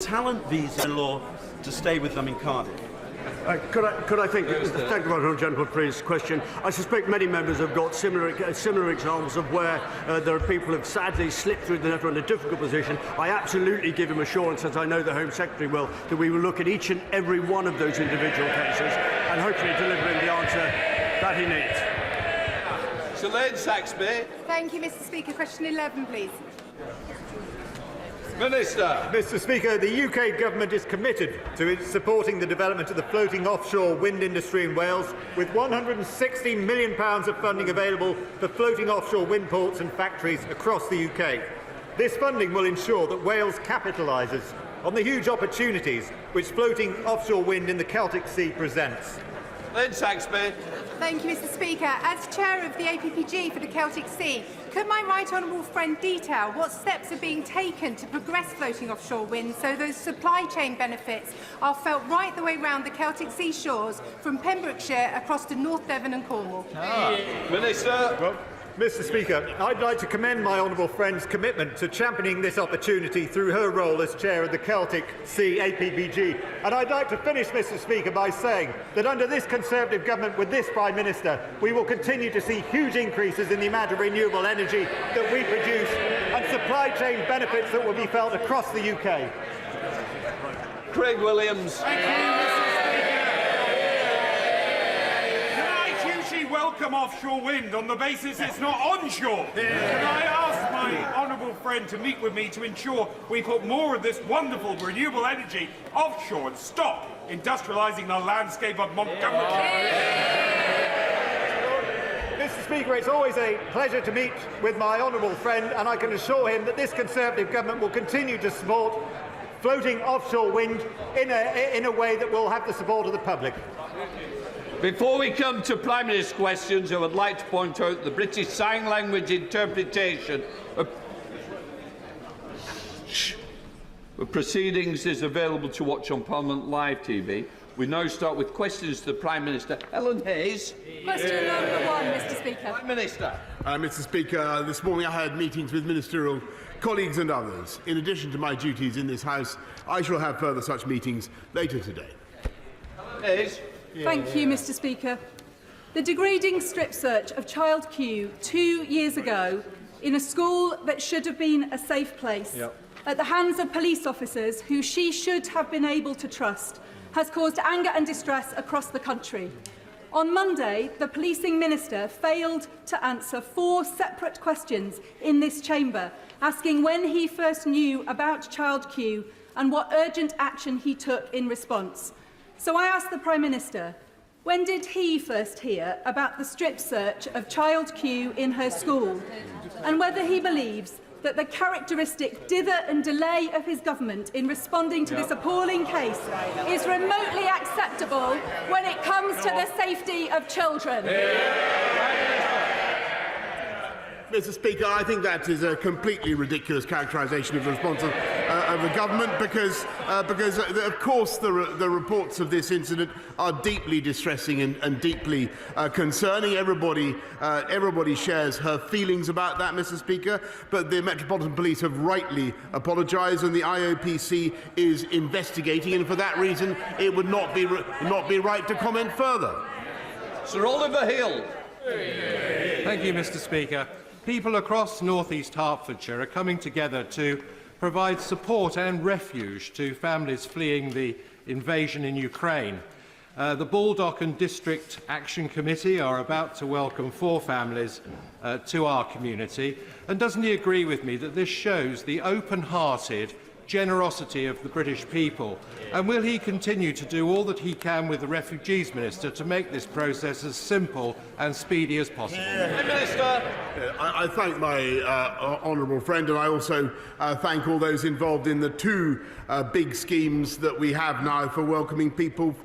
talent visa law to stay with them in Cardiff. Could I thank the honourable gentleman for his question. I suspect many members have got similar examples of where there are people who have sadly slipped through the net or in a difficult position. I absolutely give him assurance, as I know the Home Secretary will, that we will look at each and every one of those individual cases and hopefully deliver him the answer that he needs. Sir Lane Saxby. Thank you, Mr. Speaker. Question 11, please. Minister. Mr. Speaker, the UK Government is committed to supporting the development of the floating offshore wind industry in Wales, with £116 million of funding available for floating offshore wind ports and factories across the UK. This funding will ensure that Wales capitalises on the huge opportunities which floating offshore wind in the Celtic Sea presents. Lane Saxby. Thank you, Mr. Speaker. As Chair of the APPG for the Celtic Sea, could my right honourable friend detail what steps are being taken to progress floating offshore wind so those supply chain benefits are felt right the way round the Celtic Sea shores from Pembrokeshire across to North Devon and Cornwall? Minister. Well, Mr. Speaker, I'd like to commend my honourable friend's commitment to championing this opportunity through her role as Chair of the Celtic Sea APPG. And I'd like to finish, Mr. Speaker, by saying that under this Conservative government with this Prime Minister, we will continue to see huge increases in the amount of renewable energy that we produce and supply chain benefits that will be felt across the UK. Craig Williams. Thank you, Mr. Speaker. Can I hugely welcome offshore wind on the basis it's not onshore? Can I ask my honourable friend to meet with me to ensure we put more of this wonderful renewable energy offshore and stop industrialising the landscape of Montgomery? Mr. Speaker, it's always a pleasure to meet with my honourable friend, and I can assure him that this Conservative government will continue to support floating offshore wind in a way that will have the support of the public. Before we come to Prime Minister's questions, I would like to point out the British Sign Language interpretation of proceedings is available to watch on Parliament Live TV. We now start with questions to the Prime Minister. Ellen Hayes. Question number 1, Mr. Speaker. Prime Minister. Mr. Speaker, this morning I had meetings with ministerial colleagues and others. In addition to my duties in this House, I shall have further such meetings later today. Ellen Hayes. Thank you, Mr. Speaker. The degrading strip search of child Q 2 years ago in a school that should have been a safe place at the hands of police officers who she should have been able to trust has caused anger and distress across the country. On Monday, the policing minister failed to answer 4 separate questions in this chamber, asking when he first knew about child Q and what urgent action he took in response. So I asked the Prime Minister, when did he first hear about the strip search of child Q in her school, and whether he believes that the characteristic dither and delay of his government in responding to this appalling case is remotely acceptable when it comes to the safety of children. Mr. Speaker, I think that is a completely ridiculous characterisation of the response of the government, because of course, the reports of this incident are deeply distressing and deeply concerning. Everybody shares her feelings about that, Mr. Speaker. But the Metropolitan Police have rightly apologised, and the IOPC is investigating, and for that reason, it would not be right to comment further. Sir Oliver Hill. Thank you, Mr. Speaker. People across North East Hertfordshire are coming together to provide support and refuge to families fleeing the invasion in Ukraine. The Baldock and District Action Committee are about to welcome 4 families to our community. And doesn't he agree with me that this shows the open-hearted generosity of the British people? And will he continue to do all that he can with the Refugees Minister to make this process as simple and speedy as possible? Minister. I thank my honourable friend, and I also thank all those involved in the 2 big schemes that we have now for welcoming people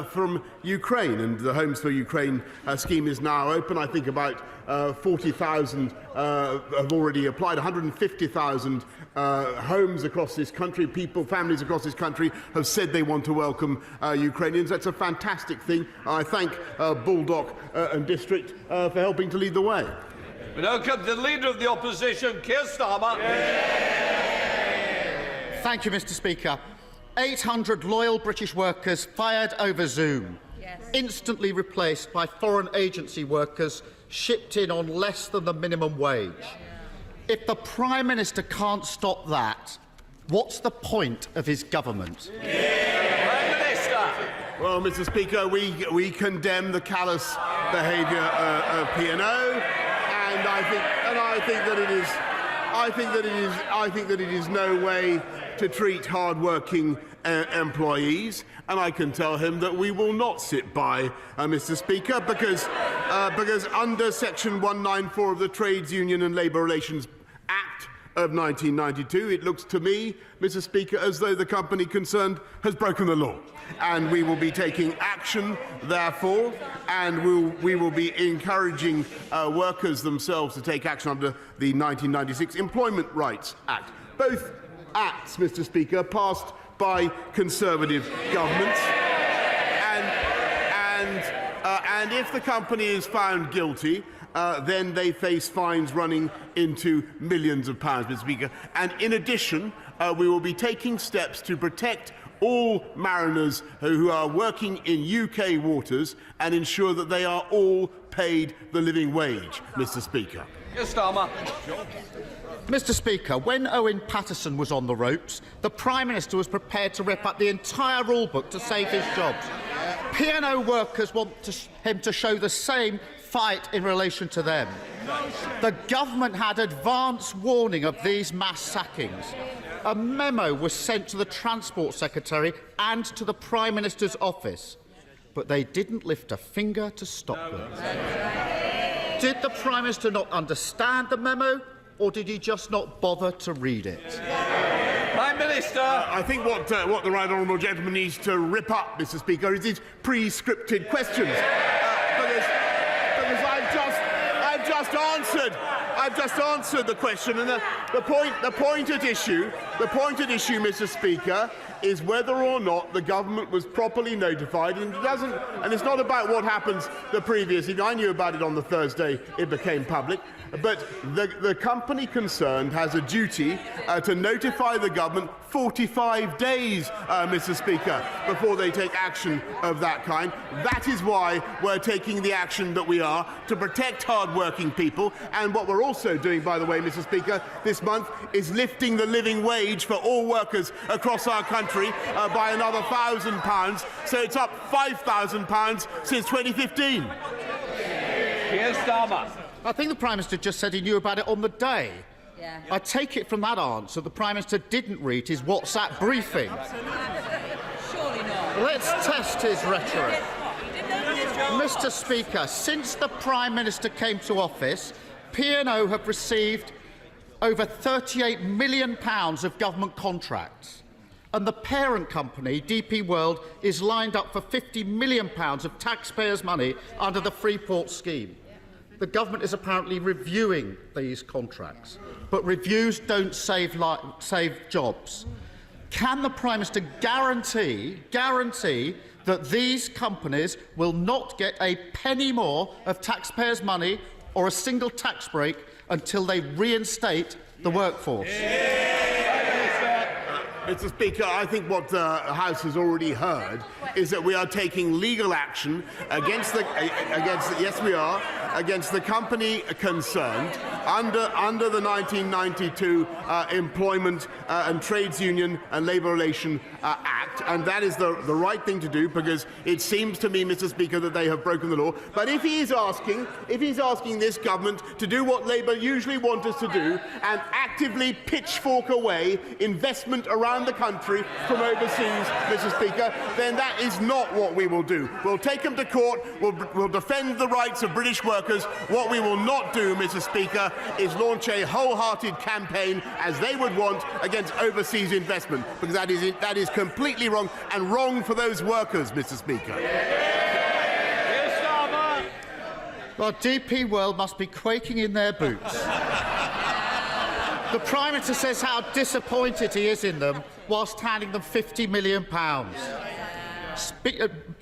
from Ukraine. And the Homes for Ukraine scheme is now open. I think about 40,000 have already applied. 150,000 homes across this country, families across this country have said they want to welcome Ukrainians. That's a fantastic thing. I thank Baldock and District for helping to lead the way. We now come to the Leader of the Opposition, Keir Starmer. Thank you, Mr. Speaker. 800 loyal British workers fired over Zoom, instantly replaced by foreign agency workers shipped in on less than the minimum wage. If the Prime Minister can't stop that, what's the point of his government? Prime Minister. Well, Mr. Speaker, we condemn the callous behaviour of P&O, and I think that it is no way to treat hard-working employees, and I can tell him that we will not sit by, Mr. Speaker, because under Section 194 of the Trades Union and Labour Relations Act of 1992, it looks to me, Mr. Speaker, as though the company concerned has broken the law. And we will be taking action, therefore, and we will be encouraging workers themselves to take action under the 1996 Employment Rights Act. Both acts, Mr. Speaker, passed by Conservative governments. And if the company is found guilty, then they face fines running into millions of pounds, Mr. Speaker. And in addition, we will be taking steps to protect all mariners who are working in UK waters and ensure that they are all paid the living wage, Mr. Speaker. Keir Starmer. Mr. Speaker, when Owen Paterson was on the ropes, the Prime Minister was prepared to rip up the entire rulebook to save his jobs. P&O workers want him to show the same fight in relation to them. The government had advance warning of these mass sackings. A memo was sent to the Transport Secretary and to the Prime Minister's office, but they didn't lift a finger to stop them. Did the Prime Minister not understand the memo, or did he just not bother to read it? Prime Minister. I think what the right honourable gentleman needs to rip up, Mr. Speaker, is his pre-scripted questions. Because I've just answered the question, and the point at issue, Mr. Speaker, is whether or not the government was properly notified, and it's not about what happens the previous evening. I knew about it on the Thursday it became public, but the company concerned has a duty to notify the government 45 days, Mr. Speaker, before they take action of that kind. That is why we're taking the action that we are to protect hard-working people, and what we're also doing, by the way, Mr. Speaker, this month is lifting the living wage for all workers across our country by another £1,000, so it's up £5,000 since 2015. Keir Starmer. I think the Prime Minister just said he knew about it on the day. Yeah. I take it from that answer the Prime Minister didn't read his WhatsApp briefing. Surely not. Let's test his rhetoric. Mr. Speaker, since the Prime Minister came to office, P&O have received over £38 million of government contracts, and the parent company, DP World, is lined up for £50 million of taxpayers' money under the Freeport scheme. The government is apparently reviewing these contracts, but reviews don't save jobs. Can the Prime Minister guarantee that these companies will not get a penny more of taxpayers' money or a single tax break until they reinstate the workforce? Mr. Speaker, I think what the House has already heard is that we are taking legal action against the company concerned under the 1992 Employment and Trades Union and Labour Relation Act, and that is the right thing to do, because it seems to me, Mr. Speaker, that they have broken the law. But if he's asking this government to do what Labour usually want us to do and actively pitchfork away investment around the country from overseas, Mr. Speaker, then that is not what we will do. We'll take them to court, we'll defend the rights of British workers. What we will not do, Mr. Speaker, is launch a wholehearted campaign, as they would want, against overseas investment, because that is completely wrong, and wrong for those workers, Mr. Speaker. Well, DP World must be quaking in their boots. The Prime Minister says how disappointed he is in them, whilst handing them £50 million. Prime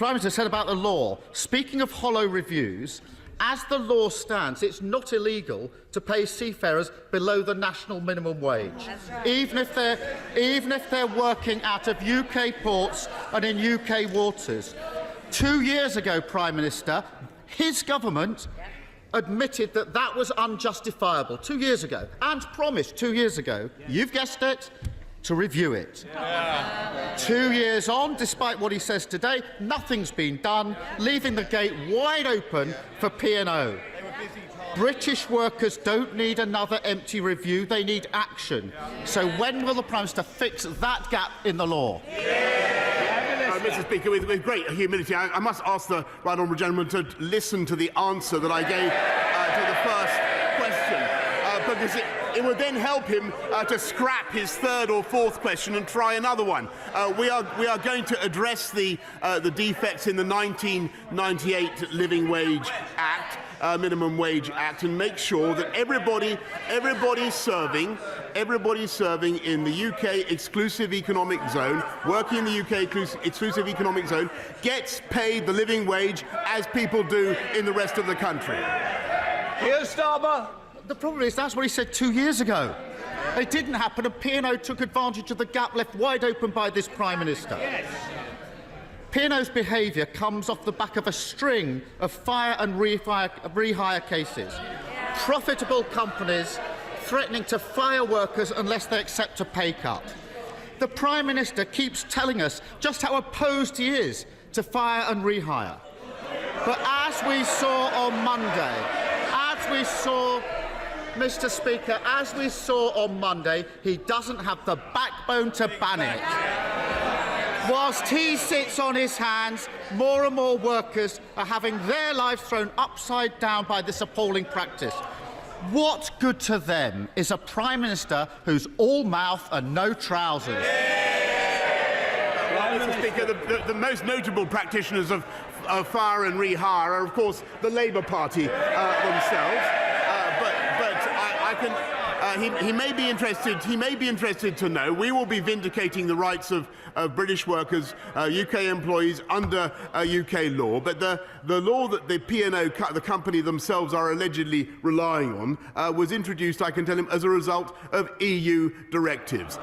Minister said about the law, speaking of hollow reviews, As the law stands, it's not illegal to pay seafarers below the national minimum wage, right. even if they're working out of UK ports and in UK waters. 2 years ago, Prime Minister, his government admitted that that was unjustifiable 2 years ago, and promised 2 years ago, you've guessed it, to review it. 2 years on, despite what he says today, nothing's been done, leaving the gate wide open for P&O. British workers don't need another empty review, they need action. So when will the Prime Minister fix that gap in the law? Mr. Speaker, with great humility, I must ask the right honourable gentleman to listen to the answer that I gave to the first question, because it would then help him to scrap his third or fourth question and try another one. We are going to address the defects in the 1998 Living Wage Act, Minimum Wage Act, and make sure that everybody serving in the UK exclusive economic zone, working in the UK exclusive economic zone, gets paid the living wage as people do in the rest of the country. Keir Starmer. The problem is that's what he said 2 years ago. It didn't happen, and P&O took advantage of the gap left wide open by this Prime Minister. Yes. P&O's behaviour comes off the back of a string of fire and rehire cases. Profitable companies threatening to fire workers unless they accept a pay cut. The Prime Minister keeps telling us just how opposed he is to fire and rehire. But as we saw on Monday, Mr. Speaker, as we saw on Monday, he doesn't have the backbone to ban it. Whilst he sits on his hands, more and more workers are having their lives thrown upside down by this appalling practice. What good to them is a Prime Minister who's all mouth and no trousers? Well, Mr. Speaker, the most notable practitioners of fire and rehire are, of course, the Labour Party themselves. He may be interested. He may be interested to know we will be vindicating the rights of British workers, UK employees under UK law. But the law that the P&O, the company themselves, are allegedly relying on was introduced, I can tell him, as a result of EU directives.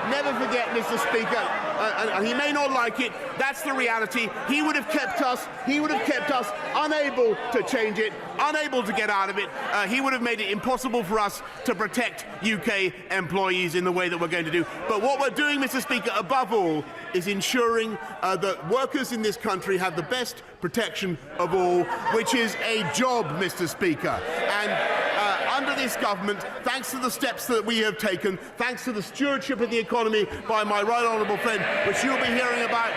Never forget, Mr. Speaker. And he may not like it. That's the reality. He would have kept us unable to change it, unable to get out of it. He would have made it impossible for us to protect UK employees in the way that we're going to do. But what we're doing, Mr. Speaker, above all, is ensuring that workers in this country have the best protection of all, which is a job, Mr. Speaker. And under this government, thanks to the steps that we have taken, thanks to the stewardship of the economy by my right honourable friend, which you'll be hearing about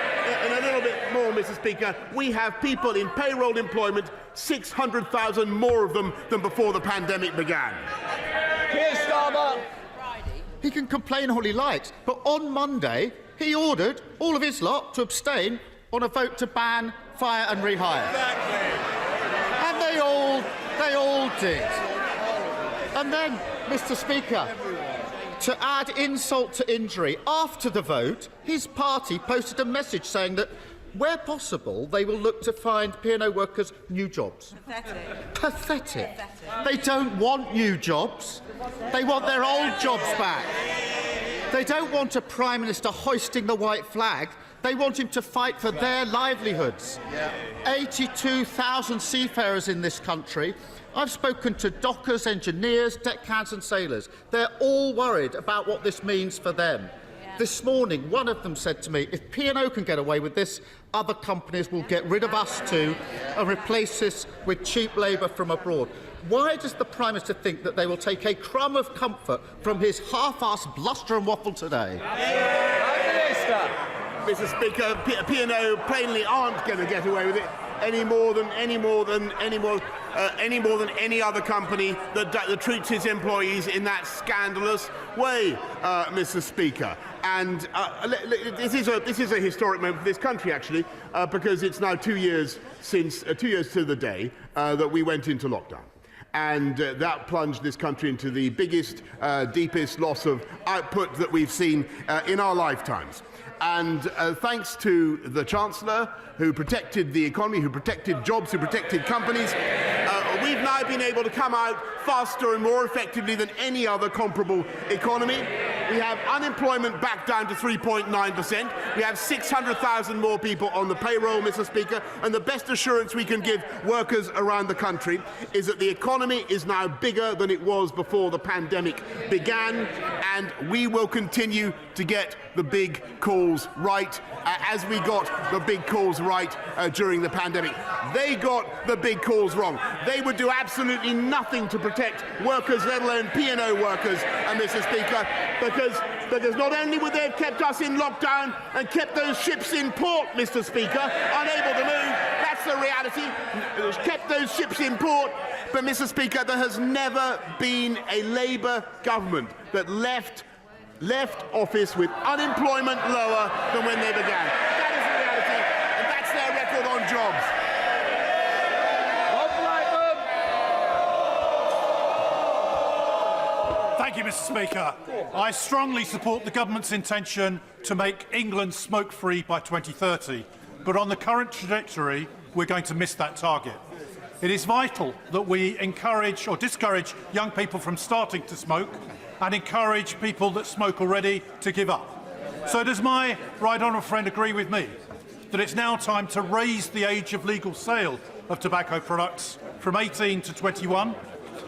in a little bit more, Mr. Speaker, we have people in payroll employment, 600,000 more of them than before the pandemic began. Keir Starmer. He can complain all he likes, but on Monday he ordered all of his lot to abstain on a vote to ban fire and rehire. Exactly. And they all did. And then, Mr. Speaker, to add insult to injury, after the vote, his party posted a message saying that, where possible, they will look to find P&O workers new jobs. Pathetic. They don't want new jobs. They want their old jobs back. They don't want a Prime Minister hoisting the white flag. They want him to fight for their livelihoods. 82,000 seafarers in this country. I've spoken to dockers, engineers, deckhands and sailors. They're all worried about what this means for them. This morning, one of them said to me, if P&O can get away with this, other companies will get rid of us too and replace us with cheap labour from abroad. Why does the Prime Minister think that they will take a crumb of comfort from his half-assed bluster and waffle today? Mr. Speaker, P&O plainly aren't going to get away with it any more than any other company that treats its employees in that scandalous way, Mr. Speaker. And this is a historic moment for this country, actually, because it's now 2 years since 2 years to the day that we went into lockdown. And that plunged this country into the biggest, deepest loss of output that we've seen in our lifetimes. And thanks to the Chancellor, who protected the economy, who protected jobs, who protected companies, we've now been able to come out faster and more effectively than any other comparable economy. We have unemployment back down to 3.9%. We have 600,000 more people on the payroll, Mr. Speaker. And the best assurance we can give workers around the country is that the economy is now bigger than it was before the pandemic began. And we will continue to get the big calls right, as we got the big calls right during the pandemic. They got the big calls wrong. They would do absolutely nothing to protect workers, let alone P&O workers, Mr. Speaker, because not only would they have kept us in lockdown and kept those ships in port, Mr. Speaker, unable to move, that's the reality, kept those ships in port, but, Mr. Speaker, there has never been a Labour government that left office with unemployment lower than when they began. That is the reality, and that's their record on jobs. Thank you, Mr. Speaker. I strongly support the government's intention to make England smoke-free by 2030, but on the current trajectory, we're going to miss that target. It is vital that we encourage or discourage young people from starting to smoke and encourage people that smoke already to give up. So does my right honourable friend agree with me that it's now time to raise the age of legal sale of tobacco products from 18 to 21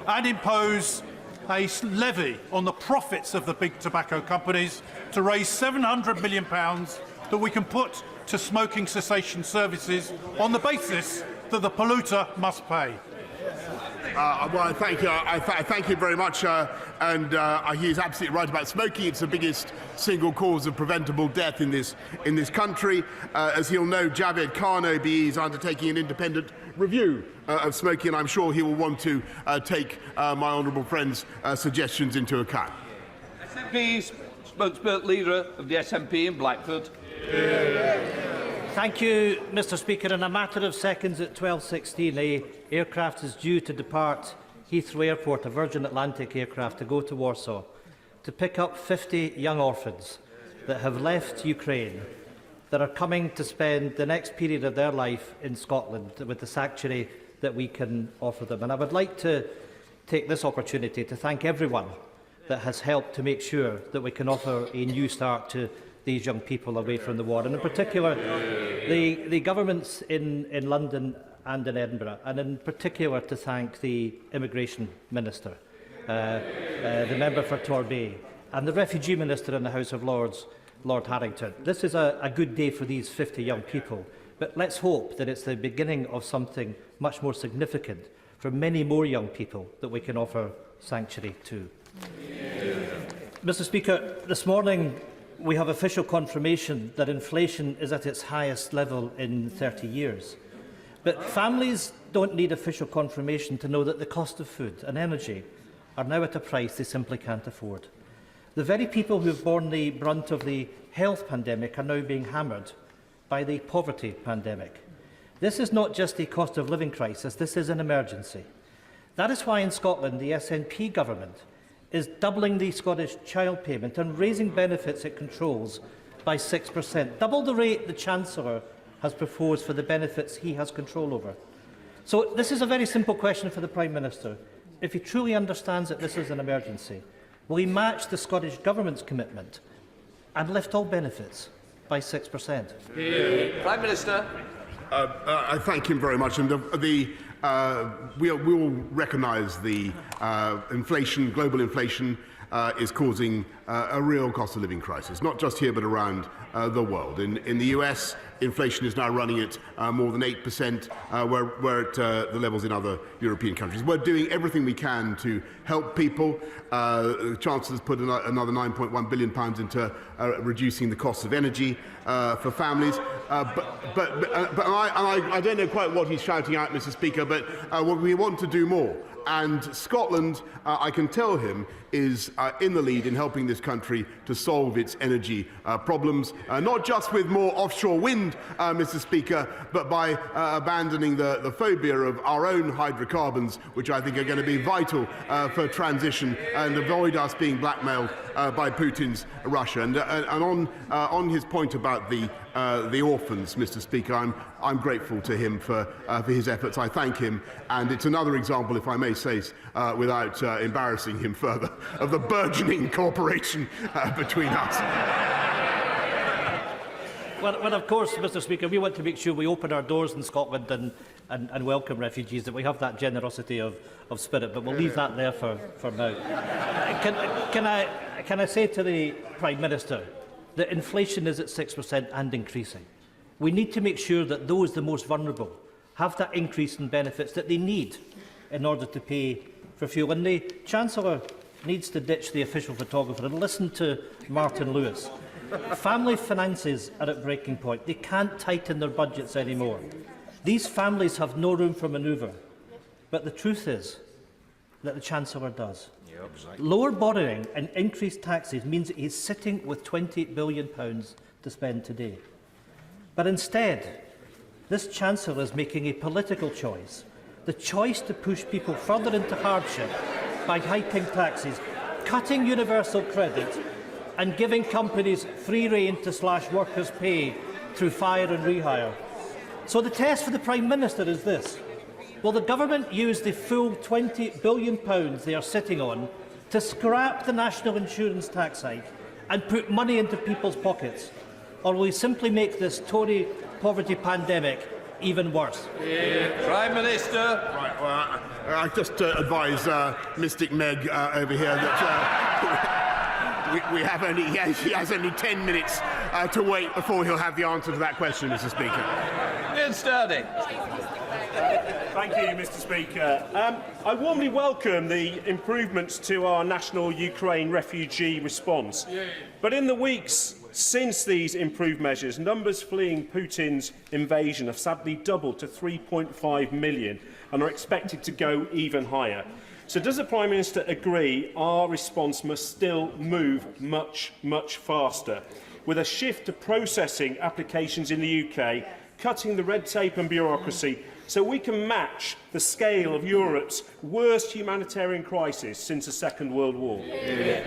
and impose a levy on the profits of the big tobacco companies to raise £700 million that we can put to smoking cessation services on the basis that the polluter must pay? Well, thank you. Thank you very much. He is absolutely right about smoking. It's the biggest single cause of preventable death in this country. As he'll know, Javed Khan OBE is undertaking an independent review of smoking, and I'm sure he will want to take my honourable friend's suggestions into account. SNP spokesperson leader of the SNP in Blackford. Thank you, Mr. Speaker. In a matter of seconds at 12:16, an aircraft is due to depart Heathrow Airport, a Virgin Atlantic aircraft, to go to Warsaw to pick up 50 young orphans that have left Ukraine, that are coming to spend the next period of their life in Scotland with the sanctuary that we can offer them. And I would like to take this opportunity to thank everyone that has helped to make sure that we can offer a new start to these young people away from the war, and in particular the governments in London and in Edinburgh, and in particular to thank the Immigration Minister, the member for Torbay, and the Refugee Minister in the House of Lords, Lord Harrington. This is a good day for these 50 young people, but let's hope that it's the beginning of something much more significant for many more young people that we can offer sanctuary to. Mr. Speaker, this morning we have official confirmation that inflation is at its highest level in 30 years. But families don't need official confirmation to know that the cost of food and energy are now at a price they simply can't afford. The very people who have borne the brunt of the health pandemic are now being hammered by the poverty pandemic. This is not just a cost of living crisis, this is an emergency. That is why in Scotland the SNP government is doubling the Scottish child payment and raising benefits it controls by 6%, double the rate the Chancellor has proposed for the benefits he has control over. So this is a very simple question for the Prime Minister. If he truly understands that this is an emergency, will he match the Scottish Government's commitment and lift all benefits by 6%? Prime Minister. I thank him very much. And we will recognise the inflation, global inflation, is causing a real cost of living crisis, not just here but around the world. In the US, inflation is now running at more than 8%, where at the levels in other European countries. We're doing everything we can to help people. The Chancellor's put another £9.1 billion into reducing the cost of energy for families. But I don't know quite what he's shouting out, Mr. Speaker, but we want to do more. and Scotland, I can tell him, is in the lead in helping this country to solve its energy problems, not just with more offshore wind, Mr. Speaker, but by abandoning the phobia of our own hydrocarbons, which I think are going to be vital for transition and avoid us being blackmailed by Putin's Russia. And on his point about the orphans, Mr. Speaker, I'm grateful to him for his efforts. I thank him, and it's another example, if I may say, without embarrassing him further, of the burgeoning cooperation between us. Well, of course, Mr. Speaker, we want to make sure we open our doors in Scotland and welcome refugees, that we have that generosity of spirit, but we'll leave that there for now. Can I say to the Prime Minister that inflation is at 6% and increasing? We need to make sure that those the most vulnerable have that increase in benefits that they need in order to pay for fuel. And the Chancellor needs to ditch the official photographer and listen to Martin Lewis. Family finances are at breaking point. They can't tighten their budgets anymore. These families have no room for manoeuvre. But the truth is that the Chancellor does. Lower borrowing and increased taxes means that he's sitting with £20 billion to spend today. But instead, this Chancellor is making a political choice, the choice to push people further into hardship by hiking taxes, cutting universal credit and giving companies free rein to slash workers' pay through fire and rehire. So the test for the Prime Minister is this. Will the government use the full £20 billion they are sitting on to scrap the national insurance tax hike and put money into people's pockets? Or will we simply make this Tory poverty pandemic even worse? Prime Minister. Right, well, I just advise Mystic Meg over here that he has only 10 minutes to wait before he'll have the answer to that question, Mr. Speaker. Ian Sturdy. Thank you, Mr. Speaker. I warmly welcome the improvements to our national Ukraine refugee response. But in the weeks since these improved measures, numbers fleeing Putin's invasion have sadly doubled to 3.5 million and are expected to go even higher. So does the Prime Minister agree our response must still move much, much faster, with a shift to processing applications in the UK, cutting the red tape and bureaucracy, so we can match the scale of Europe's worst humanitarian crisis since the Second World War?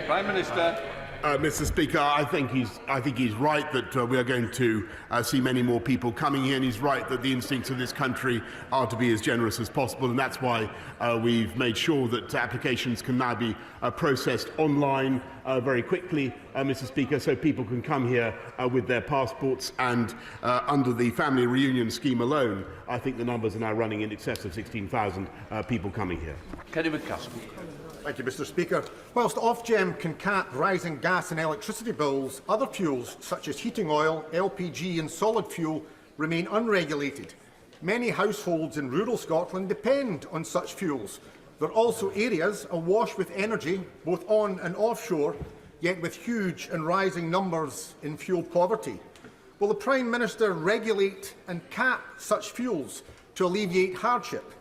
Prime Minister. Mr. Speaker, I think he's right that we are going to see many more people coming here, and he's right that the instincts of this country are to be as generous as possible, and that's why we've made sure that applications can now be processed online very quickly, Mr. Speaker, so people can come here with their passports. And under the family reunion scheme alone, I think the numbers are now running in excess of 16,000 people coming here. Kenny McCusker. Thank you, Mr. Speaker. Whilst Ofgem can cap rising gas and electricity bills, other fuels such as heating oil, LPG and solid fuel remain unregulated. Many households in rural Scotland depend on such fuels. There are also areas awash with energy, both on and offshore, yet with huge and rising numbers in fuel poverty. Will the Prime Minister regulate and cap such fuels to alleviate hardship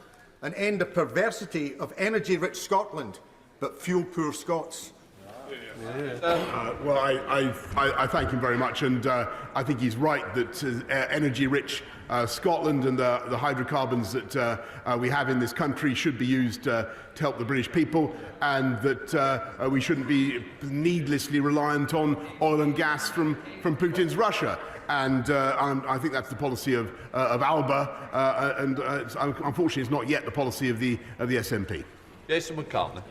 and end the perversity of energy-rich Scotland but fuel-poor Scots? Well, I thank him very much, and I think he's right that energy-rich Scotland and the hydrocarbons that we have in this country should be used to help the British people, and that we shouldn't be needlessly reliant on oil and gas from Putin's Russia. And I think that's the policy of Alba, and unfortunately it's not yet the policy of the SNP. Jason McCartney.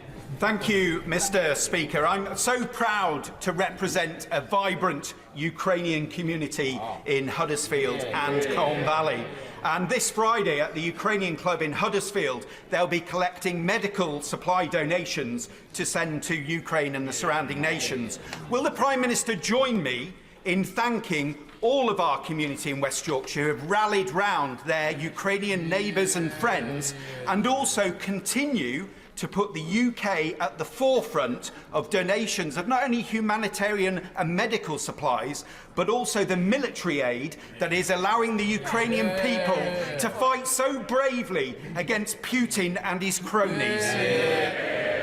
Thank you, Mr. Speaker. I'm so proud to represent a vibrant Ukrainian community in Huddersfield and Colne Valley. And this Friday at the Ukrainian Club in Huddersfield, they'll be collecting medical supply donations to send to Ukraine and the surrounding nations. Will the Prime Minister join me in thanking all of our community in West Yorkshire who have rallied round their Ukrainian neighbours and friends, and also continue to put the UK at the forefront of donations of not only humanitarian and medical supplies, but also the military aid that is allowing the Ukrainian people to fight so bravely against Putin and his cronies.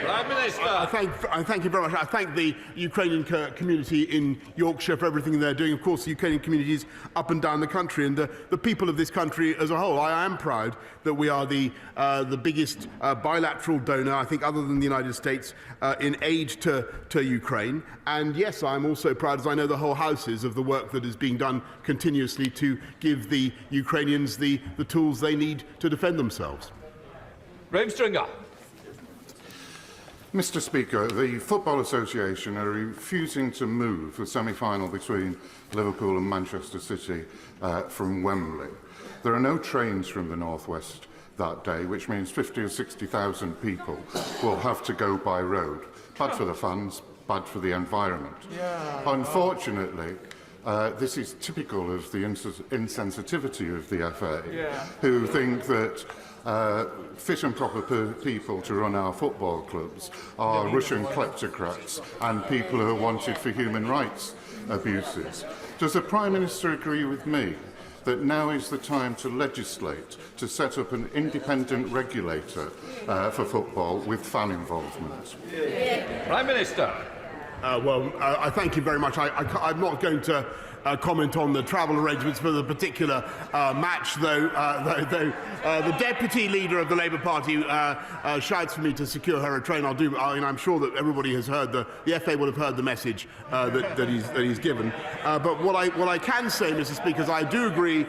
Prime Minister. I thank you very much. I thank the Ukrainian community in Yorkshire for everything they're doing. Of course, the Ukrainian communities up and down the country, and the people of this country as a whole. I am proud that we are the biggest bilateral donor, I think, other than the United States, in aid to Ukraine. And yes, I'm also proud, as I know the whole House is, of the work that is being done continuously to give the Ukrainians the tools they need to defend themselves. Graham Stringer. Mr. Speaker, the Football Association are refusing to move the semi-final between Liverpool and Manchester City from Wembley. There are no trains from the northwest that day, which means 50 or 60,000 people will have to go by road. Bad for the fans, bad for the environment. Unfortunately, this is typical of the insensitivity of the FA, who think that fit and proper people to run our football clubs are Russian kleptocrats and people who are wanted for human rights abuses. Does the Prime Minister agree with me that now is the time to legislate to set up an independent regulator for football with fan involvement? Prime Minister. I thank you very much. I'm not going to comment on the travel arrangements for the particular match, though the deputy leader of the Labour Party shouts for me to secure her a train. I'm sure that everybody has heard the FA will have heard the message that he's given. But what I can say, Mr. Speaker, is I do agree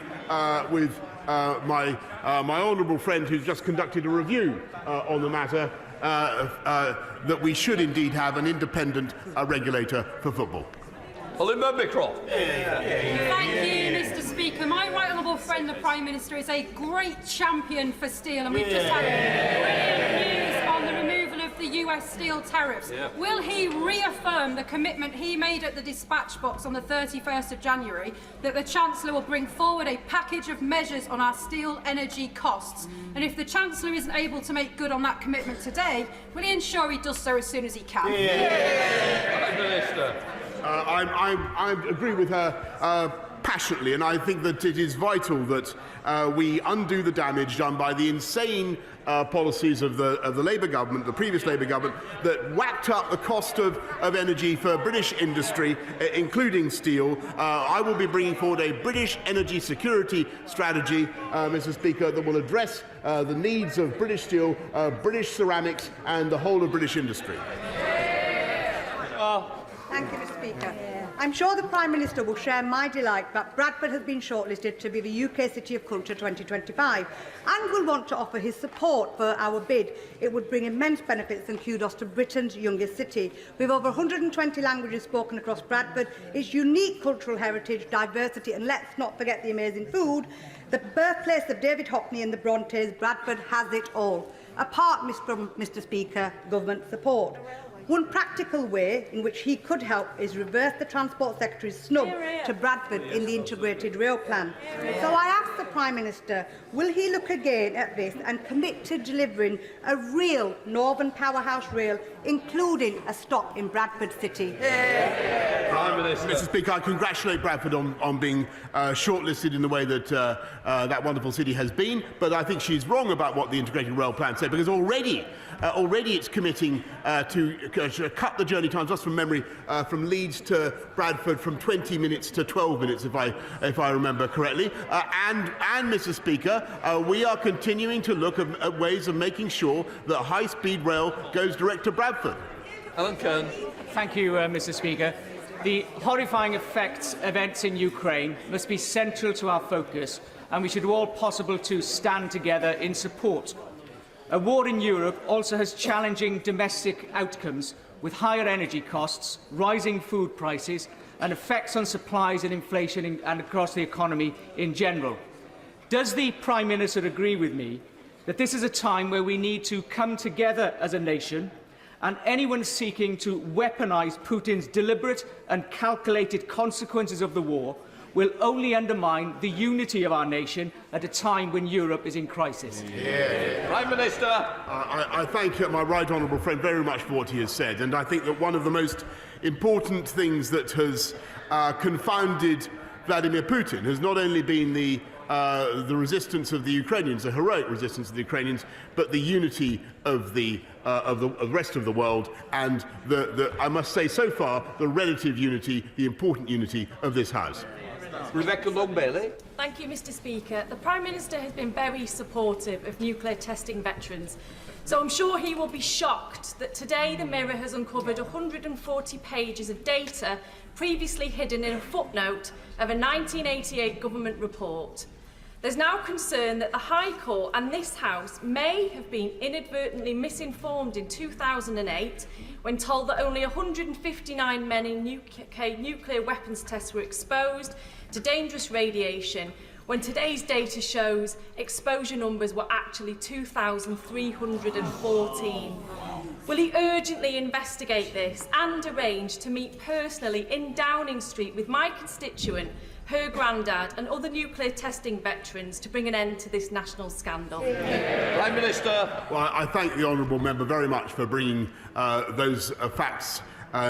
with my honourable friend who's just conducted a review on the matter. That we should indeed have an independent regulator for football. Thank you, Mr. Speaker. My right honourable friend, the Prime Minister, is a great champion for steel, and we've just had brilliant news on the removal of the US steel tariffs. Will he reaffirm the commitment he made at the dispatch box on the 31st of January that the Chancellor will bring forward a package of measures on our steel energy costs? And if the Chancellor isn't able to make good on that commitment today, will he ensure he does so as soon as he can? Prime Minister. I agree with her passionately, and I think that it is vital that we undo the damage done by the insane policies of the Labour government, the previous Labour government, that whacked up the cost of energy for British industry, including steel. I will be bringing forward a British energy security strategy, Mr. Speaker, that will address the needs of British steel, British ceramics, and the whole of British industry. Thank you, Mr. Speaker. I'm sure the Prime Minister will share my delight that Bradford has been shortlisted to be the UK City of Culture 2025 and will want to offer his support for our bid. It would bring immense benefits and kudos to Britain's youngest city. With over 120 languages spoken across Bradford, its unique cultural heritage, diversity, and let's not forget the amazing food, the birthplace of David Hockney and the Brontes, Bradford has it all. Apart from, Mr. Speaker, government support. One practical way in which he could help is reverse the Transport Secretary's snub to Bradford in the Integrated Rail Plan. So I ask the Prime Minister, will he look again at this and commit to delivering a real Northern powerhouse rail, including a stop in Bradford City? Prime Minister. Mr. Speaker, I congratulate Bradford on being shortlisted in the way that that wonderful city has been, but I think she's wrong about what the Integrated Rail Plan said, because already it's committing to cut the journey times, just from memory, from Leeds to Bradford from 20 minutes to 12 minutes, if I remember correctly. And Mr. Speaker, we are continuing to look at ways of making sure that high-speed rail goes direct to Bradford. Alan Kern. Thank you, Mr. Speaker. The horrifying events in Ukraine must be central to our focus, and we should do all possible to stand together in support. A war in Europe also has challenging domestic outcomes, with higher energy costs, rising food prices, and effects on supplies and inflation and across the economy in general. Does the Prime Minister agree with me that this is a time where we need to come together as a nation, and anyone seeking to weaponise Putin's deliberate and calculated consequences of the war will only undermine the unity of our nation at a time when Europe is in crisis. Prime Minister. I thank my right honourable friend very much for what he has said, and I think that one of the most important things that has confounded Vladimir Putin has not only been the resistance of the Ukrainians, the heroic resistance of the Ukrainians, but the unity of the rest of the world, and I must say so far the relative unity, the important unity of this House. Rebecca Long-Bailey. Thank you, Mr. Speaker. The Prime Minister has been very supportive of nuclear testing veterans, so I'm sure he will be shocked that today the Mirror has uncovered 140 pages of data previously hidden in a footnote of a 1988 government report. There's now concern that the High Court and this House may have been inadvertently misinformed in 2008 when told that only 159 men in UK nuclear weapons tests were exposed to dangerous radiation, when today's data shows exposure numbers were actually 2,314. Will he urgently investigate this and arrange to meet personally in Downing Street with my constituent, her granddad and other nuclear testing veterans to bring an end to this national scandal? Prime Minister. Well, I thank the honourable member very much for bringing those facts,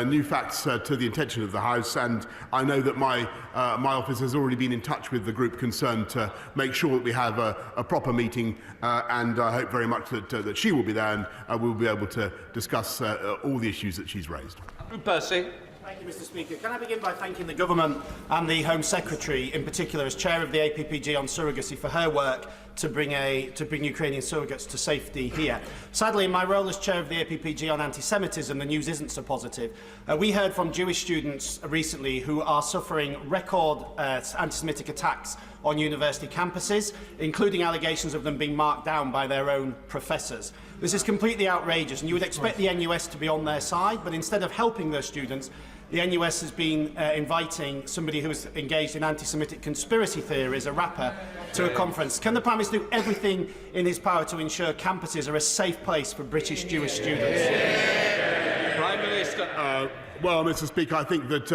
new facts, to the attention of the House, and I know that my office has already been in touch with the group concerned to make sure that we have a proper meeting, and I hope very much that she will be there and we'll be able to discuss all the issues that she's raised. Percy. Thank you, Mr. Speaker. Can I begin by thanking the Government and the Home Secretary, in particular as Chair of the APPG on surrogacy, for her work to bring Ukrainian surrogates to safety here. Sadly, in my role as Chair of the APPG on anti-Semitism, the news isn't so positive. We heard from Jewish students recently who are suffering record anti-Semitic attacks on university campuses, including allegations of them being marked down by their own professors. This is completely outrageous, and you would expect the NUS to be on their side, but instead of helping those students, the NUS has been inviting somebody who is engaged in anti-Semitic conspiracy theories, a rapper, to a conference. Can the Prime Minister do everything in his power to ensure campuses are a safe place for British Jewish students? Prime Minister. Well, Mr. Speaker, I think that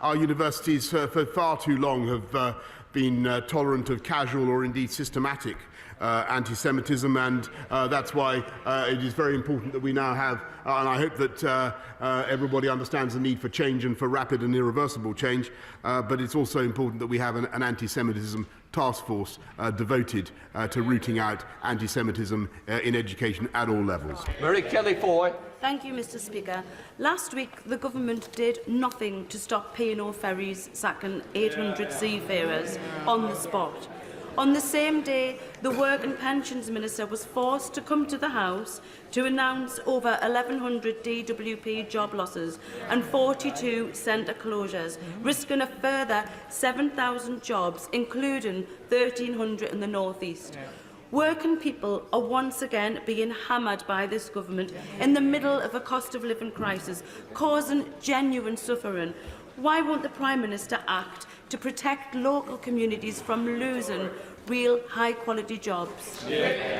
our universities for far too long have been tolerant of casual or indeed systematic anti-Semitism, and that's why it is very important that we now have, and I hope that everybody understands the need for change and for rapid and irreversible change, but it's also important that we have an anti-Semitism task force devoted to rooting out anti-Semitism in education at all levels. Mary Kelly-Foy. Thank you, Mr. Speaker. Last week, the government did nothing to stop P&O ferries sacking 800 seafarers on the spot. On the same day, the Work and Pensions Minister was forced to come to the House to announce over 1,100 DWP job losses and 42 centre closures, risking a further 7,000 jobs, including 1,300 in the North East. Working people are once again being hammered by this government in the middle of a cost of living crisis, causing genuine suffering. Why won't the Prime Minister act to protect local communities from losing real high-quality jobs?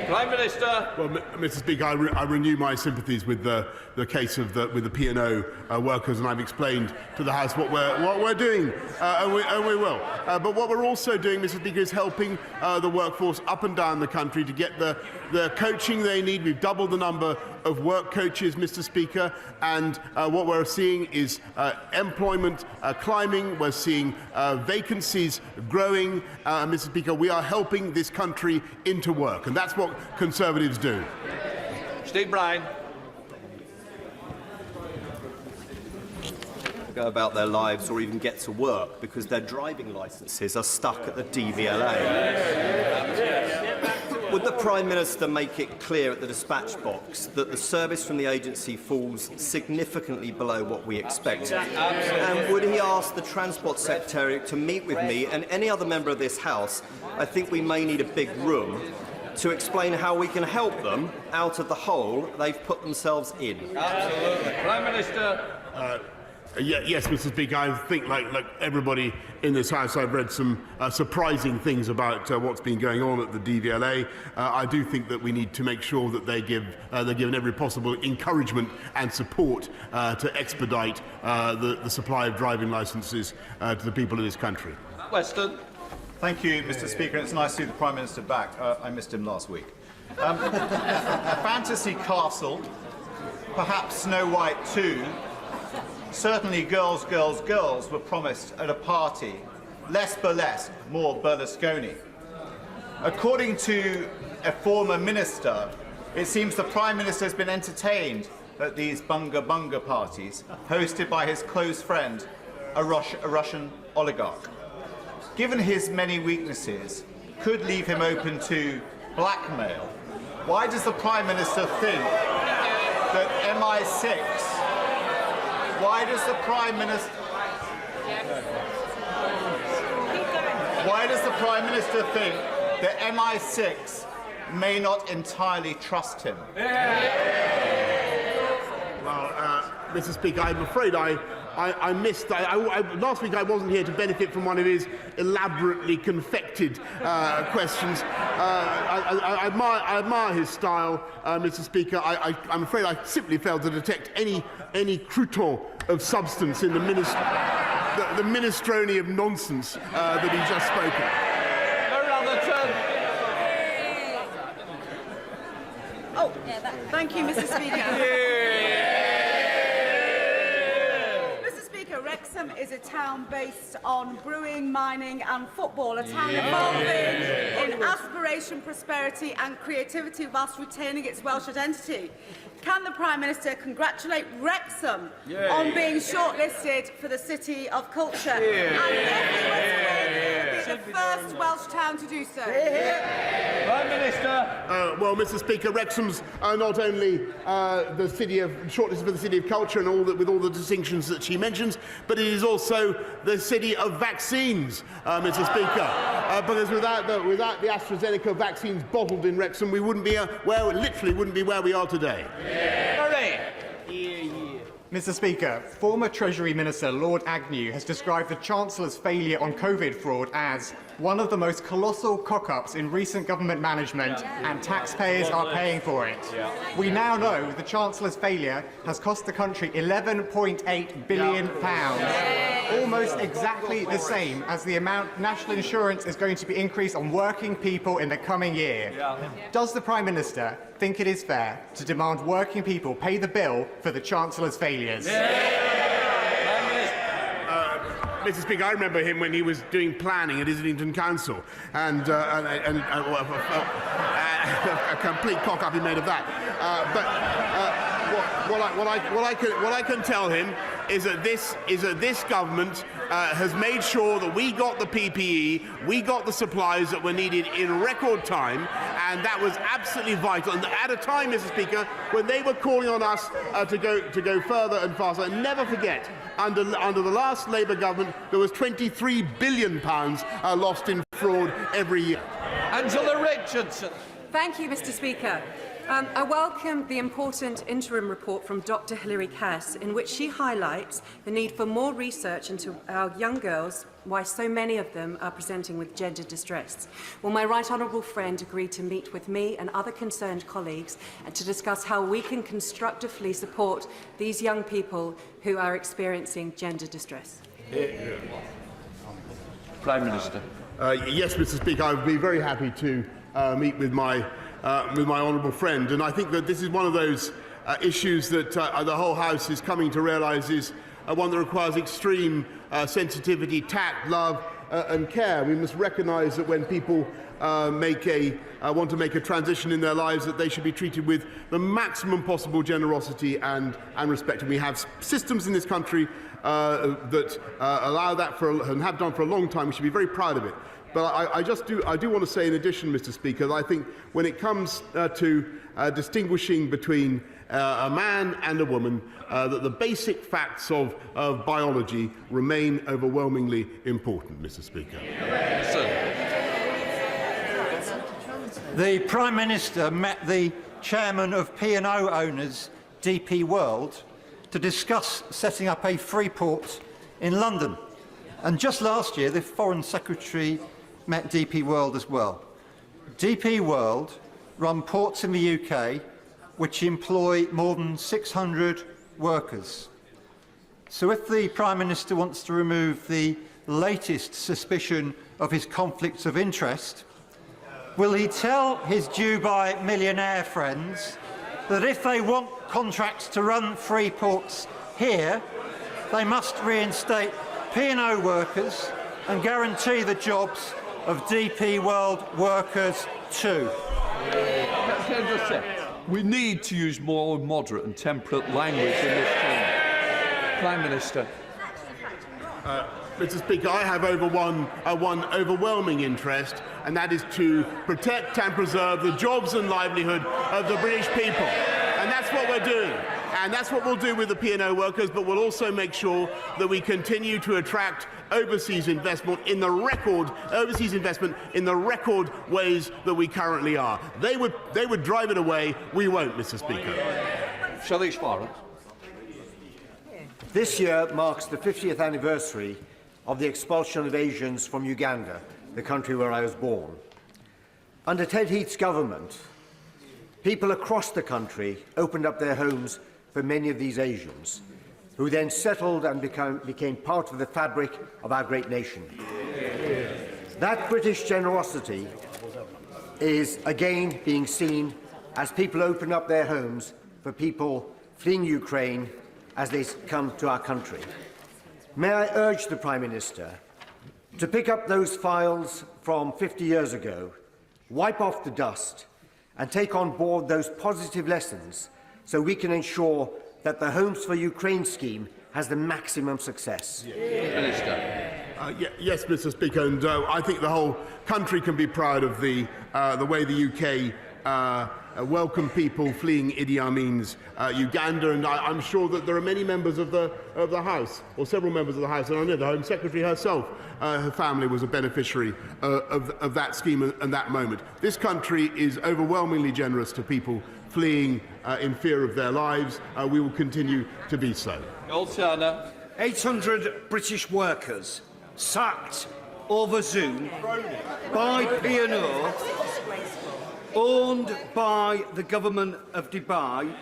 Prime Minister. Well, Mr. Speaker, I renew my sympathies with the case of with the P&O workers, and I've explained to the House what we're doing, and we will. But what we're also doing, Mr. Speaker, is helping the workforce up and down the country to get the coaching they need. We've doubled the number of work coaches, Mr. Speaker, and what we're seeing is employment climbing. We're seeing vacancies growing. Mr. Speaker, we are helping this country into work, and that's what Conservatives do. Steve Bryan. Go about their lives or even get to work because their driving licences are stuck at the DVLA. Would the Prime Minister make it clear at the dispatch box that the service from the agency falls significantly below what we expect? And would he ask the Transport Secretary to meet with me and any other member of this House? I think we may need a big room to explain how we can help them out of the hole they've put themselves in. Absolutely. Prime Minister. Yes, Mr. Speaker. I think, like everybody in this House, I've read some surprising things about what's been going on at the DVLA. I do think that we need to make sure that they're given every possible encouragement and support to expedite the supply of driving licences to the people of this country. Weston. Thank you, Mr. Speaker. It's nice to see the Prime Minister back. I missed him last week. Fantasy Castle, perhaps Snow White 2. Certainly girls, girls, girls were promised at a party. Less burlesque, more Berlusconi. According to a former minister, it seems the Prime Minister has been entertained at these bunga bunga parties, hosted by his close friend, a Russian oligarch. Given his many weaknesses, could leave him open to blackmail. Why does the Prime Minister think that MI6... Why does the Prime Minister think that MI6 may not entirely trust him? Well, Mr. Speaker, I'm afraid I missed. Last week I wasn't here to benefit from one of his elaborately confected questions. I admire his style, Mr. Speaker. I'm afraid I simply failed to detect any crouton of substance in the minestrone of nonsense that he just spoke of. Oh, thank you, Mr. Speaker. Wrexham is a town based on brewing, mining and football, a town evolving in aspiration, prosperity and creativity whilst retaining its Welsh identity. Can the Prime Minister congratulate Wrexham on being shortlisted for the City of Culture? And if he were to win, it would be the first Welsh town to do so. Prime Minister. Well, Mr. Speaker, Wrexham's not only the city of shortlisted for the City of Culture and with all the distinctions that she mentions, but it is also the city of vaccines, Mr. Speaker. Because without the AstraZeneca vaccines bottled in Wrexham, we wouldn't be literally wouldn't be where we are today. Mr. Speaker, former Treasury Minister Lord Agnew has described the Chancellor's failure on COVID fraud as one of the most colossal cock-ups in recent government management, and taxpayers are paying for it. We now know the Chancellor's failure has cost the country £11.8 billion, almost exactly the same as the amount national insurance is going to be increased on working people in the coming year. Does the Prime Minister think it is fair to demand working people pay the bill for the Chancellor's failures? Mr. Speaker, I remember him when he was doing planning at Islington Council, and a complete cock-up he made of that. What I can tell him is that this government has made sure that we got the PPE, we got the supplies that were needed in record time, and that was absolutely vital. And at a time, Mr. Speaker, when they were calling on us to go further and faster. And never forget, under the last Labour government, there was £23 billion lost in fraud every year. Angela Richardson. Thank you, Mr. Speaker. I welcome the important interim report from Dr. Hilary Cass, in which she highlights the need for more research into our young girls, why so many of them are presenting with gender distress. Well, my right honourable friend agreed to meet with me and other concerned colleagues and to discuss how we can constructively support these young people who are experiencing gender distress. Prime Minister. Yes, Mr. Speaker, I would be very happy to meet with my honourable friend, and I think that this is one of those issues that the whole House is coming to realise is one that requires extreme sensitivity, tact, love and care. We must recognise that when people want to make a transition in their lives, that they should be treated with the maximum possible generosity and respect. And we have systems in this country that allow that and have done for a long time. We should be very proud of it. But I do want to say, in addition, Mr. Speaker, that I think when it comes to distinguishing between a man and a woman, that the basic facts of biology remain overwhelmingly important, Mr. Speaker. The Prime Minister met the chairman of P&O owners, DP World, to discuss setting up a free port in London. And just last year, the Foreign Secretary met DP World as well. DP World run ports in the UK which employ more than 600 workers. So if the Prime Minister wants to remove the latest suspicion of his conflicts of interest, will he tell his Dubai millionaire friends that if they want contracts to run free ports here, they must reinstate P&O workers and guarantee the jobs of DP World workers too? Can I just say, we need to use more moderate and temperate language in this chamber. Prime Minister. Mr. Speaker, I have one overwhelming interest, and that is to protect and preserve the jobs and livelihood of the British people. And that's what we're doing. And that's what we'll do with the P&O workers, but we'll also make sure that we continue to attract overseas investment in the record ways that we currently are. They would drive it away. We won't, Mr. Speaker. Shall Warren. This year marks the 50th anniversary of the expulsion of Asians from Uganda, the country where I was born. Under Ted Heath's government, people across the country opened up their homes for many of these Asians, who then settled and became part of the fabric of our great nation. That British generosity is again being seen as people open up their homes for people fleeing Ukraine as they come to our country. May I urge the Prime Minister to pick up those files from 50 years ago, wipe off the dust, and take on board those positive lessons so we can ensure that the Homes for Ukraine scheme has the maximum success. Yes, Mr. Speaker, and I think the whole country can be proud of the way the UK welcome people fleeing Idi Amin's Uganda, and I'm sure that there are many members of the House, or several members of the House, and I know the Home Secretary herself, her family was a beneficiary of that scheme and that moment. This country is overwhelmingly generous to people fleeing in fear of their lives. We will continue to be so. 800 British workers sacked over Zoom by P&O, owned by the government of Dubai,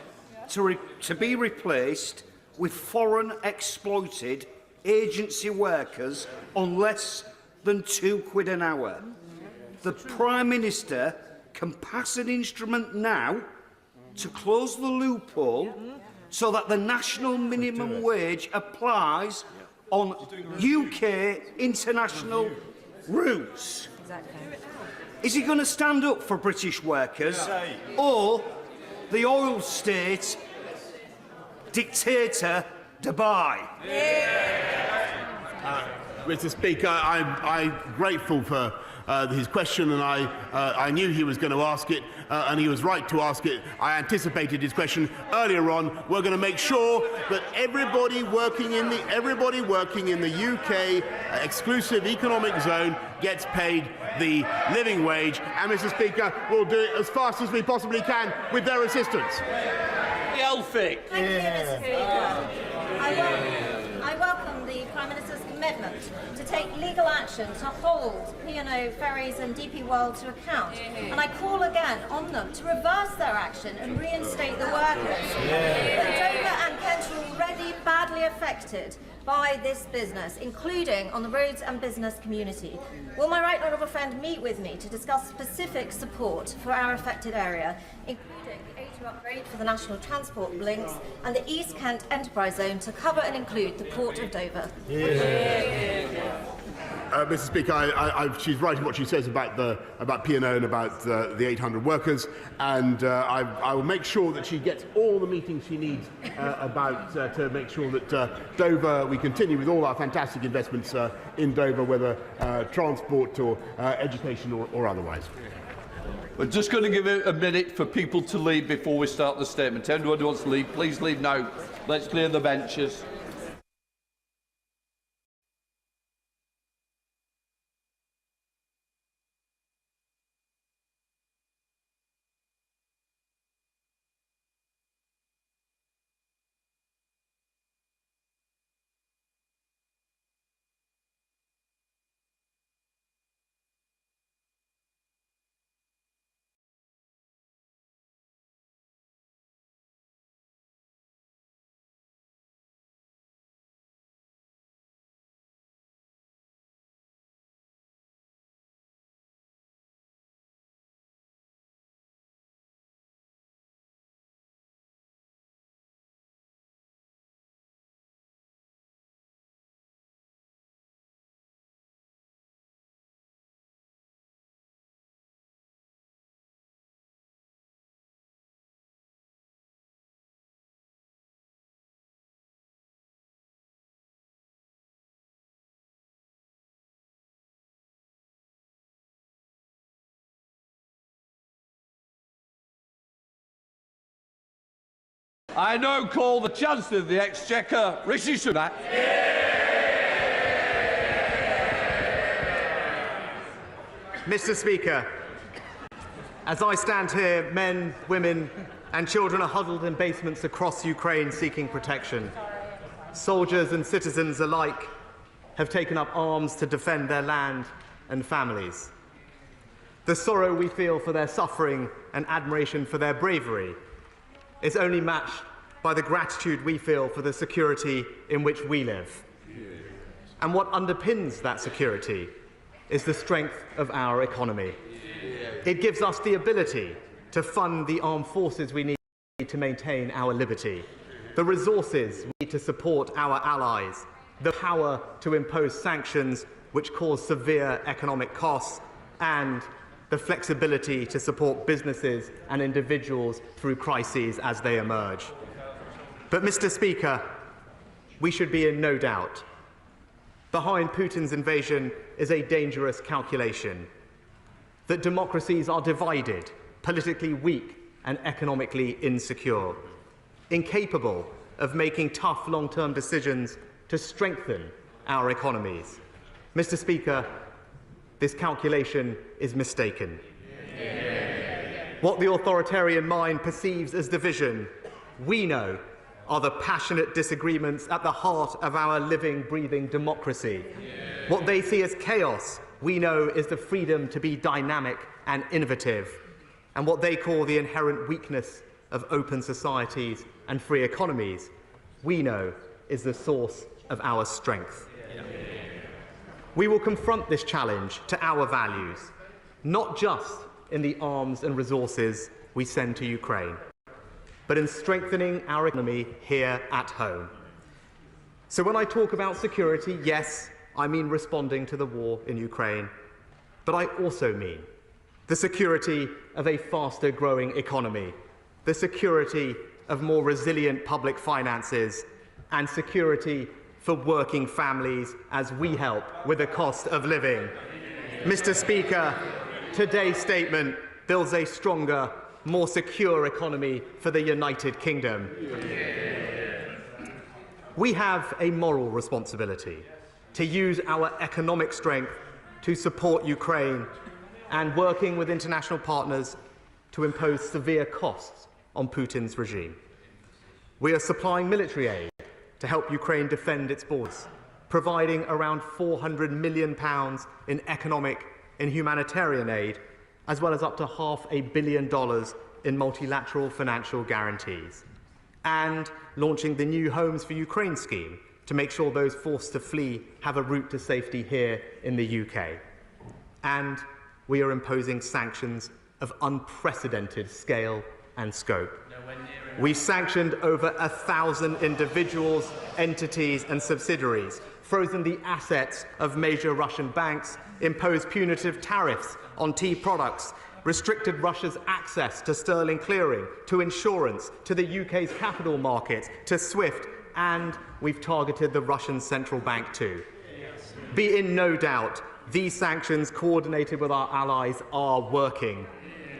to be replaced with foreign exploited agency workers on less than £2 an hour. The Prime Minister can pass an instrument now to close the loophole so that the national minimum wage applies on UK international routes. Is he going to stand up for British workers or the oil state dictator Dubai? Mr. Speaker, I'm grateful for his question, and I knew he was going to ask it, and he was right to ask it. I anticipated his question earlier on. We're going to make sure that everybody working in the UK exclusive economic zone gets paid the living wage, and Mr. Speaker, we'll do it as fast as we possibly can with their assistance. Elphick. Thank you, Mr. Speaker. I welcome the Prime Minister's commitment to take legal action to hold P&O Ferries and DP World to account. And I call again on them to reverse their action and reinstate the workers. But Dover and Kent are already badly affected by this business, including on the roads and business community. Will my right honourable friend meet with me to discuss specific support for our affected area, including the A2 upgrade for the National Transport links and the East Kent Enterprise Zone to cover and include the Port of Dover? Mr. Speaker, she's right in what she says about P&O and about the 800 workers, and I will make sure that she gets all the meetings she needs to make sure that Dover, we continue with all our fantastic investments in Dover, whether transport or education or otherwise. We're just going to give it a minute for people to leave before we start the statement. Anyone who wants to leave, please leave now. Let's clear the benches. I now call the Chancellor of the Exchequer, Rishi Sunak. Mr. Speaker, as I stand here, men, women and children are huddled in basements across Ukraine seeking protection. Soldiers and citizens alike have taken up arms to defend their land and families. The sorrow we feel for their suffering and admiration for their bravery is only matched by the gratitude we feel for the security in which we live. And what underpins that security is the strength of our economy. It gives us the ability to fund the armed forces we need to maintain our liberty, the resources we need to support our allies, the power to impose sanctions which cause severe economic costs, and the flexibility to support businesses and individuals through crises as they emerge. But, Mr. Speaker, we should be in no doubt. Behind Putin's invasion is a dangerous calculation that democracies are divided, politically weak and economically insecure, incapable of making tough long-term decisions to strengthen our economies. Mr. Speaker, this calculation is mistaken. What the authoritarian mind perceives as division, we know are the passionate disagreements at the heart of our living, breathing democracy. What they see as chaos, we know is the freedom to be dynamic and innovative. And what they call the inherent weakness of open societies and free economies, we know is the source of our strength. We will confront this challenge to our values, not just in the arms and resources we send to Ukraine, but in strengthening our economy here at home. So when I talk about security, yes, I mean responding to the war in Ukraine, but I also mean the security of a faster growing economy, the security of more resilient public finances, and security for working families as we help with the cost of living. Mr. Speaker, today's statement builds a stronger, more secure economy for the United Kingdom. We have a moral responsibility to use our economic strength to support Ukraine and working with international partners to impose severe costs on Putin's regime. We are supplying military aid to help Ukraine defend its borders, providing around £400 million in economic and humanitarian aid, as well as up to $500 million in multilateral financial guarantees, and launching the new Homes for Ukraine scheme to make sure those forced to flee have a route to safety here in the UK. And we are imposing sanctions of unprecedented scale and scope. We sanctioned over 1,000 individuals, entities and subsidiaries, frozen the assets of major Russian banks, imposed punitive tariffs on tea products, restricted Russia's access to sterling clearing, to insurance, to the UK's capital markets, to SWIFT, and we've targeted the Russian central bank too. Be in no doubt, these sanctions, coordinated with our allies, are working.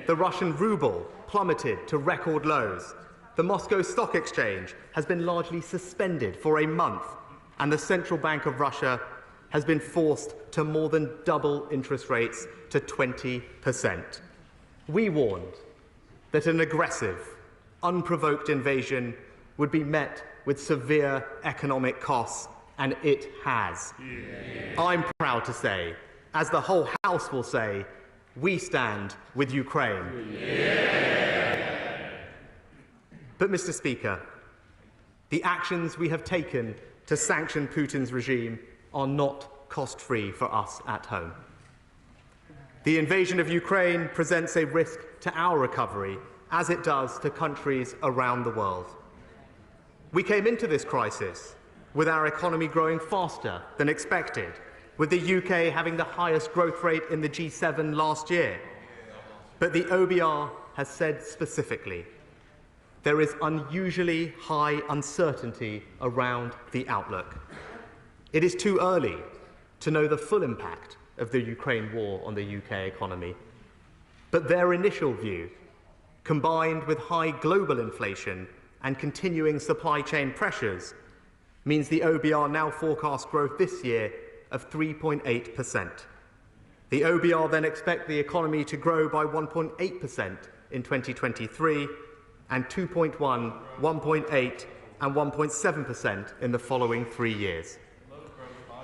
The Russian ruble plummeted to record lows. The Moscow Stock Exchange has been largely suspended for a month, and the Central Bank of Russia has been forced to more than double interest rates to 20%. We warned that an aggressive, unprovoked invasion would be met with severe economic costs, and it has. I'm proud to say, as the whole House will say, we stand with Ukraine. But, Mr. Speaker, the actions we have taken to sanction Putin's regime are not cost-free for us at home. The invasion of Ukraine presents a risk to our recovery, as it does to countries around the world. We came into this crisis with our economy growing faster than expected, with the UK having the highest growth rate in the G7 last year. But the OBR has said specifically, there is unusually high uncertainty around the outlook. It is too early to know the full impact of the Ukraine war on the UK economy. But their initial view, combined with high global inflation and continuing supply chain pressures means the OBR now forecasts growth this year of 3.8%. The OBR then expect the economy to grow by 1.8% in 2023 and 2.1%, 1.8% and 1.7% in the following 3 years.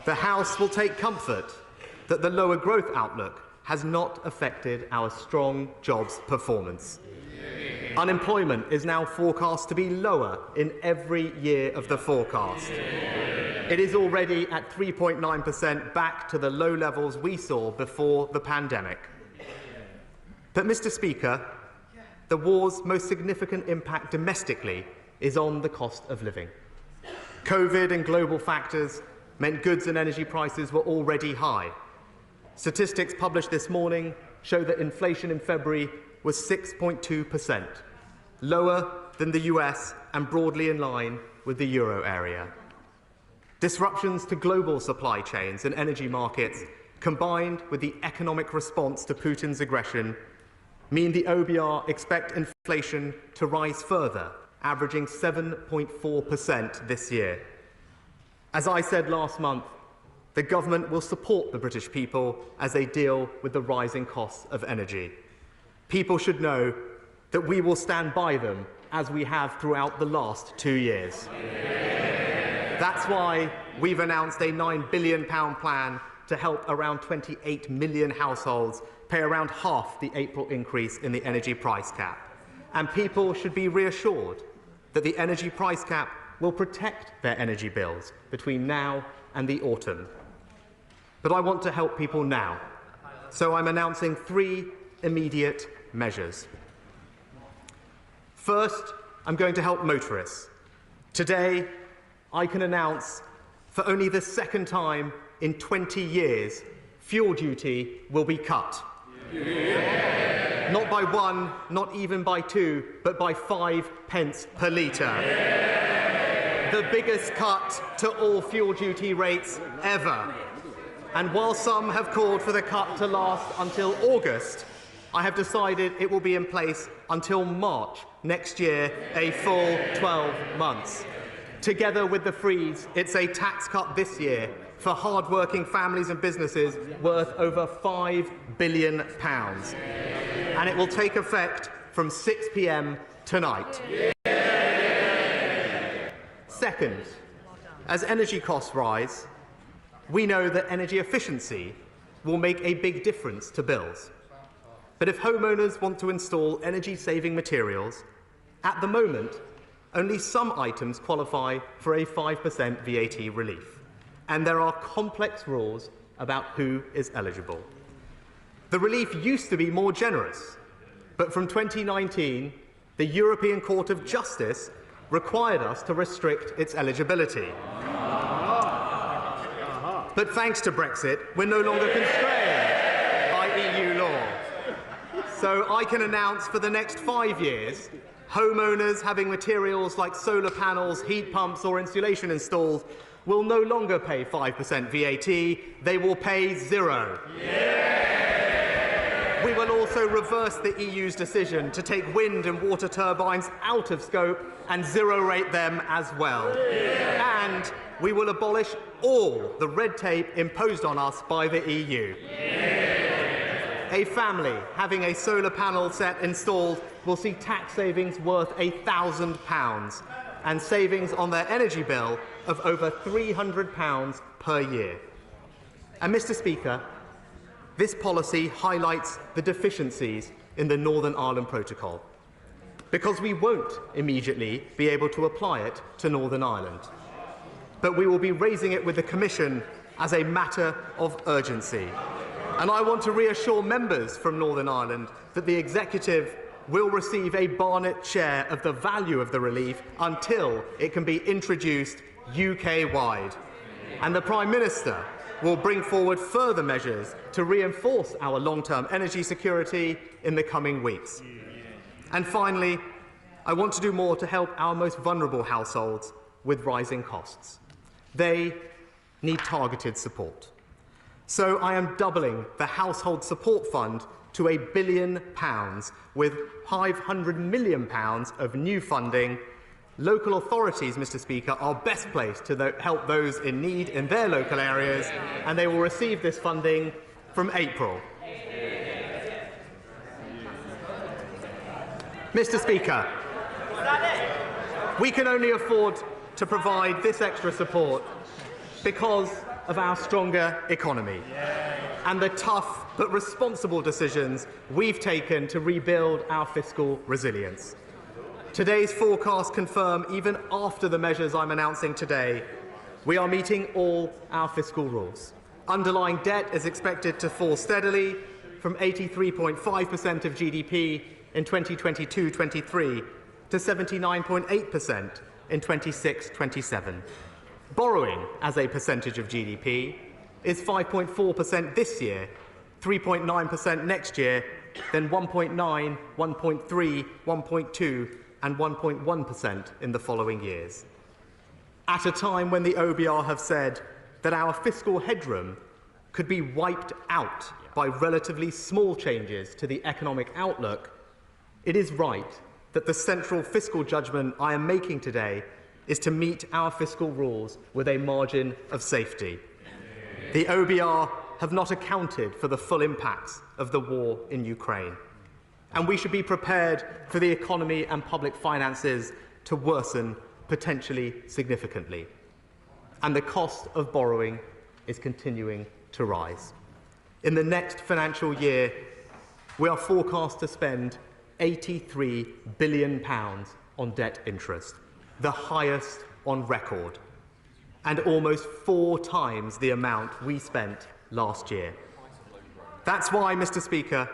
The House will take comfort that the lower growth outlook has not affected our strong jobs performance. Unemployment is now forecast to be lower in every year of the forecast. It is already at 3.9%, back to the low levels we saw before the pandemic. But, Mr. Speaker, the war's most significant impact domestically is on the cost of living. COVID and global factors meant goods and energy prices were already high. Statistics published this morning show that inflation in February was 6.2%, lower than the US and broadly in line with the euro area. Disruptions to global supply chains and energy markets, combined with the economic response to Putin's aggression, mean the OBR expect inflation to rise further, averaging 7.4% this year. As I said last month, the government will support the British people as they deal with the rising costs of energy. People should know that we will stand by them as we have throughout the last 2 years. That's why we've announced a £9 billion plan to help around 28 million households pay around half the April increase in the energy price cap. And people should be reassured that the energy price cap will protect their energy bills between now and the autumn. But I want to help people now, so I'm announcing 3 immediate measures. First, I'm going to help motorists. Today, I can announce, for only the second time in 20 years, fuel duty will be cut. Yeah. Not by 1, not even by 2, but by 5 pence per litre. Yeah. The biggest cut to all fuel duty rates ever. And while some have called for the cut to last until August, I have decided it will be in place until March next year, a full 12 months. Together with the freeze, it's a tax cut this year for hard-working families and businesses worth over £5 billion. And it will take effect from 6 p.m. tonight. Second, as energy costs rise, we know that energy efficiency will make a big difference to bills. But if homeowners want to install energy-saving materials, at the moment, only some items qualify for a 5% VAT relief, and there are complex rules about who is eligible. The relief used to be more generous, but from 2019, the European Court of Justice required us to restrict its eligibility. But thanks to Brexit, we're no longer constrained by EU law. So I can announce for the next 5 years, homeowners having materials like solar panels, heat pumps or insulation installed will no longer pay 5% VAT, they will pay 0. Yeah! We will also reverse the EU's decision to take wind and water turbines out of scope and zero-rate them as well. Yeah! And we will abolish all the red tape imposed on us by the EU. Yeah! A family having a solar panel set installed will see tax savings worth £1,000 and savings on their energy bill of over £300 per year. And, Mr. Speaker, this policy highlights the deficiencies in the Northern Ireland Protocol, because we won't immediately be able to apply it to Northern Ireland. But we will be raising it with the Commission as a matter of urgency. And I want to reassure members from Northern Ireland that the Executive will receive a Barnett share of the value of the relief until it can be introduced UK-wide. And the Prime Minister will bring forward further measures to reinforce our long-term energy security in the coming weeks. And finally, I want to do more to help our most vulnerable households with rising costs. They need targeted support. So I am doubling the Household Support Fund to £1 billion with £500 million of new funding Local authorities, Mr. Speaker, are best placed to help those in need in their local areas, and they will receive this funding from April. Mr. Speaker, we can only afford to provide this extra support because of our stronger economy and the tough but responsible decisions we've taken to rebuild our fiscal resilience. Today's forecasts confirm, even after the measures I'm announcing today, we are meeting all our fiscal rules. Underlying debt is expected to fall steadily from 83.5% of GDP in 2022-23 to 79.8% in 26-27. Borrowing as a percentage of GDP is 5.4% this year, 3.9% next year, then 1.9%, 1.3%, 1.2% and 1.1% in the following years. At a time when the OBR have said that our fiscal headroom could be wiped out by relatively small changes to the economic outlook, it is right that the central fiscal judgment I am making today is to meet our fiscal rules with a margin of safety. The OBR have not accounted for the full impacts of the war in Ukraine, and we should be prepared for the economy and public finances to worsen potentially significantly. And the cost of borrowing is continuing to rise. In the next financial year, we are forecast to spend £83 billion on debt interest, the highest on record, and almost 4 times the amount we spent last year. That's why, Mr. Speaker,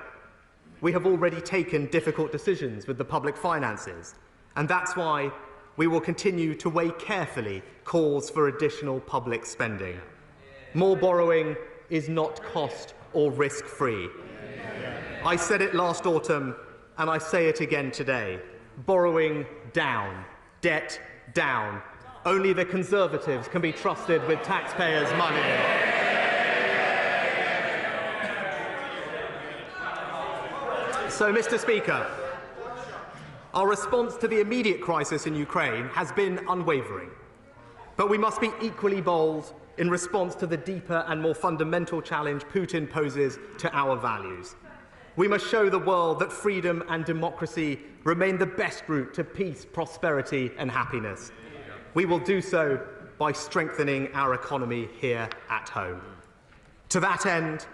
we have already taken difficult decisions with the public finances, and that's why we will continue to weigh carefully calls for additional public spending. More borrowing is not cost or risk-free. I said it last autumn, and I say it again today. Borrowing down, debt down. Only the Conservatives can be trusted with taxpayers' money. So, Mr. Speaker, our response to the immediate crisis in Ukraine has been unwavering. But we must be equally bold in response to the deeper and more fundamental challenge Putin poses to our values. We must show the world that freedom and democracy remain the best route to peace, prosperity and happiness. We will do so by strengthening our economy here at home. To that end,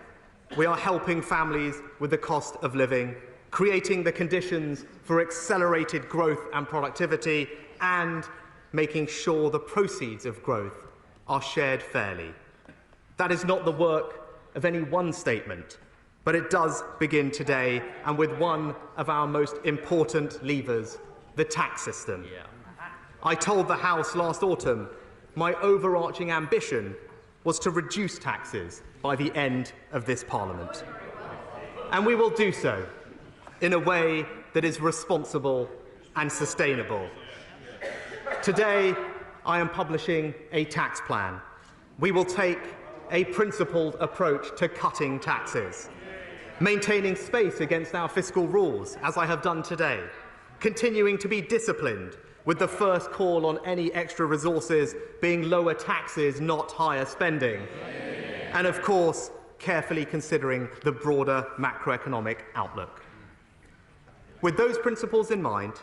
we are helping families with the cost of living, creating the conditions for accelerated growth and productivity, and making sure the proceeds of growth are shared fairly. That is not the work of any one statement, but it does begin today, and with one of our most important levers, the tax system. I told the House last autumn my overarching ambition was to reduce taxes by the end of this Parliament. And we will do so in a way that is responsible and sustainable. Today, I am publishing a tax plan. We will take a principled approach to cutting taxes, maintaining space against our fiscal rules, as I have done today, continuing to be disciplined, with the first call on any extra resources being lower taxes, not higher spending, and of course, carefully considering the broader macroeconomic outlook. With those principles in mind,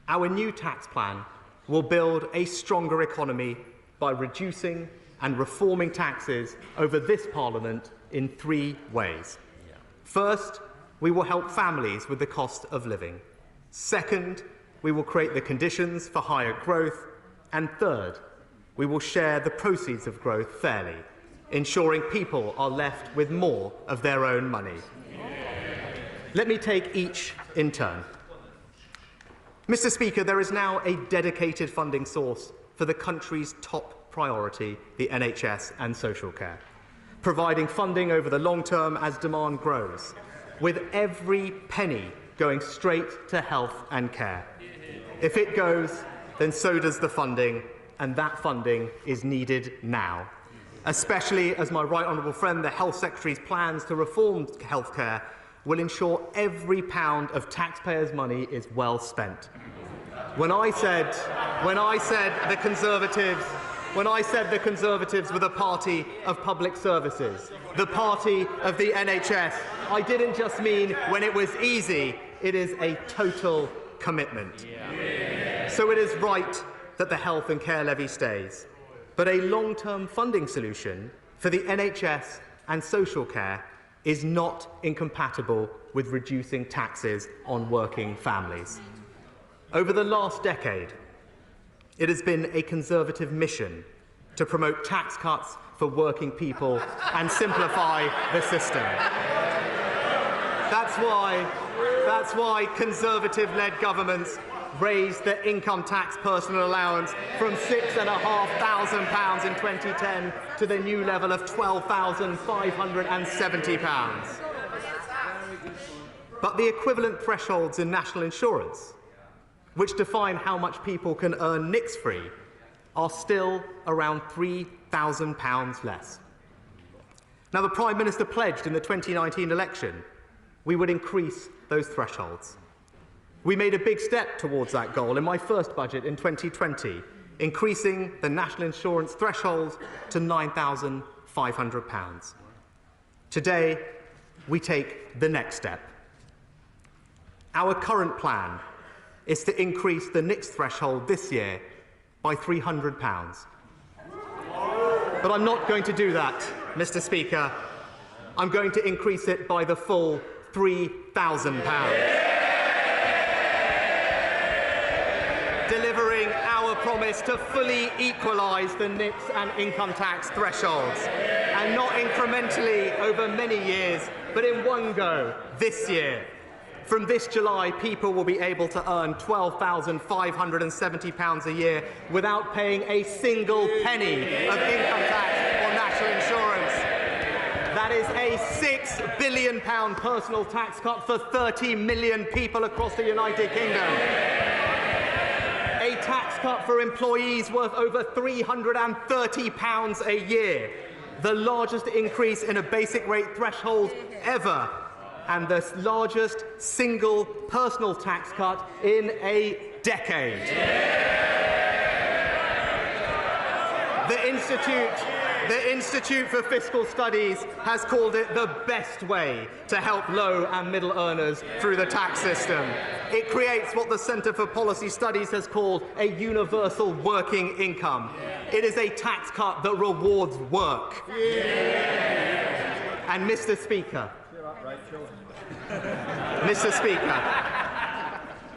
our new tax plan will build a stronger economy by reducing and reforming taxes over this Parliament in 3 ways. First, we will help families with the cost of living. Second, we will create the conditions for higher growth. And third, we will share the proceeds of growth fairly, ensuring people are left with more of their own money. Let me take each in turn. Mr. Speaker, there is now a dedicated funding source for the country's top priority, the NHS and social care, providing funding over the long term as demand grows, with every penny going straight to health and care. If it goes, then so does the funding, and that funding is needed now, especially as my right honourable friend, the Health Secretary's plans to reform healthcare will ensure every pound of taxpayers' money is well spent. When I said when I said the Conservatives were the party of public services, the party of the NHS, I didn't just mean when it was easy. It is a total commitment. So it is right that the health and care levy stays, but a long-term funding solution for the NHS and social care is not incompatible with reducing taxes on working families. Over the last decade, it has been a Conservative mission to promote tax cuts for working people and simplify the system. That's why Conservative-led governments raised the income tax personal allowance from £6,500 in 2010 to the new level of £12,570. But the equivalent thresholds in national insurance, which define how much people can earn NICS-free, are still around £3,000 less. Now, the Prime Minister pledged in the 2019 election we would increase those thresholds. We made a big step towards that goal in my first budget in 2020, increasing the national insurance threshold to £9,500. Today, we take the next step. Our current plan is to increase the NICS threshold this year by £300. But I'm not going to do that, Mr. Speaker. I'm going to increase it by the full £3,000. Delivering our promise to fully equalise the NICS and income tax thresholds, and not incrementally over many years, but in one go this year. From this July, people will be able to earn £12,570 a year without paying a single penny of income tax or national insurance. That is a £6 billion personal tax cut for 30 million people across the United Kingdom. A tax cut for employees worth over £330 a year, the largest increase in a basic rate threshold ever, and the largest single personal tax cut in a decade. The Institute for Fiscal Studies has called it the best way to help low and middle earners through the tax system. It creates what the Centre for Policy Studies has called a universal working income. It is a tax cut that rewards work. And Mr. Speaker,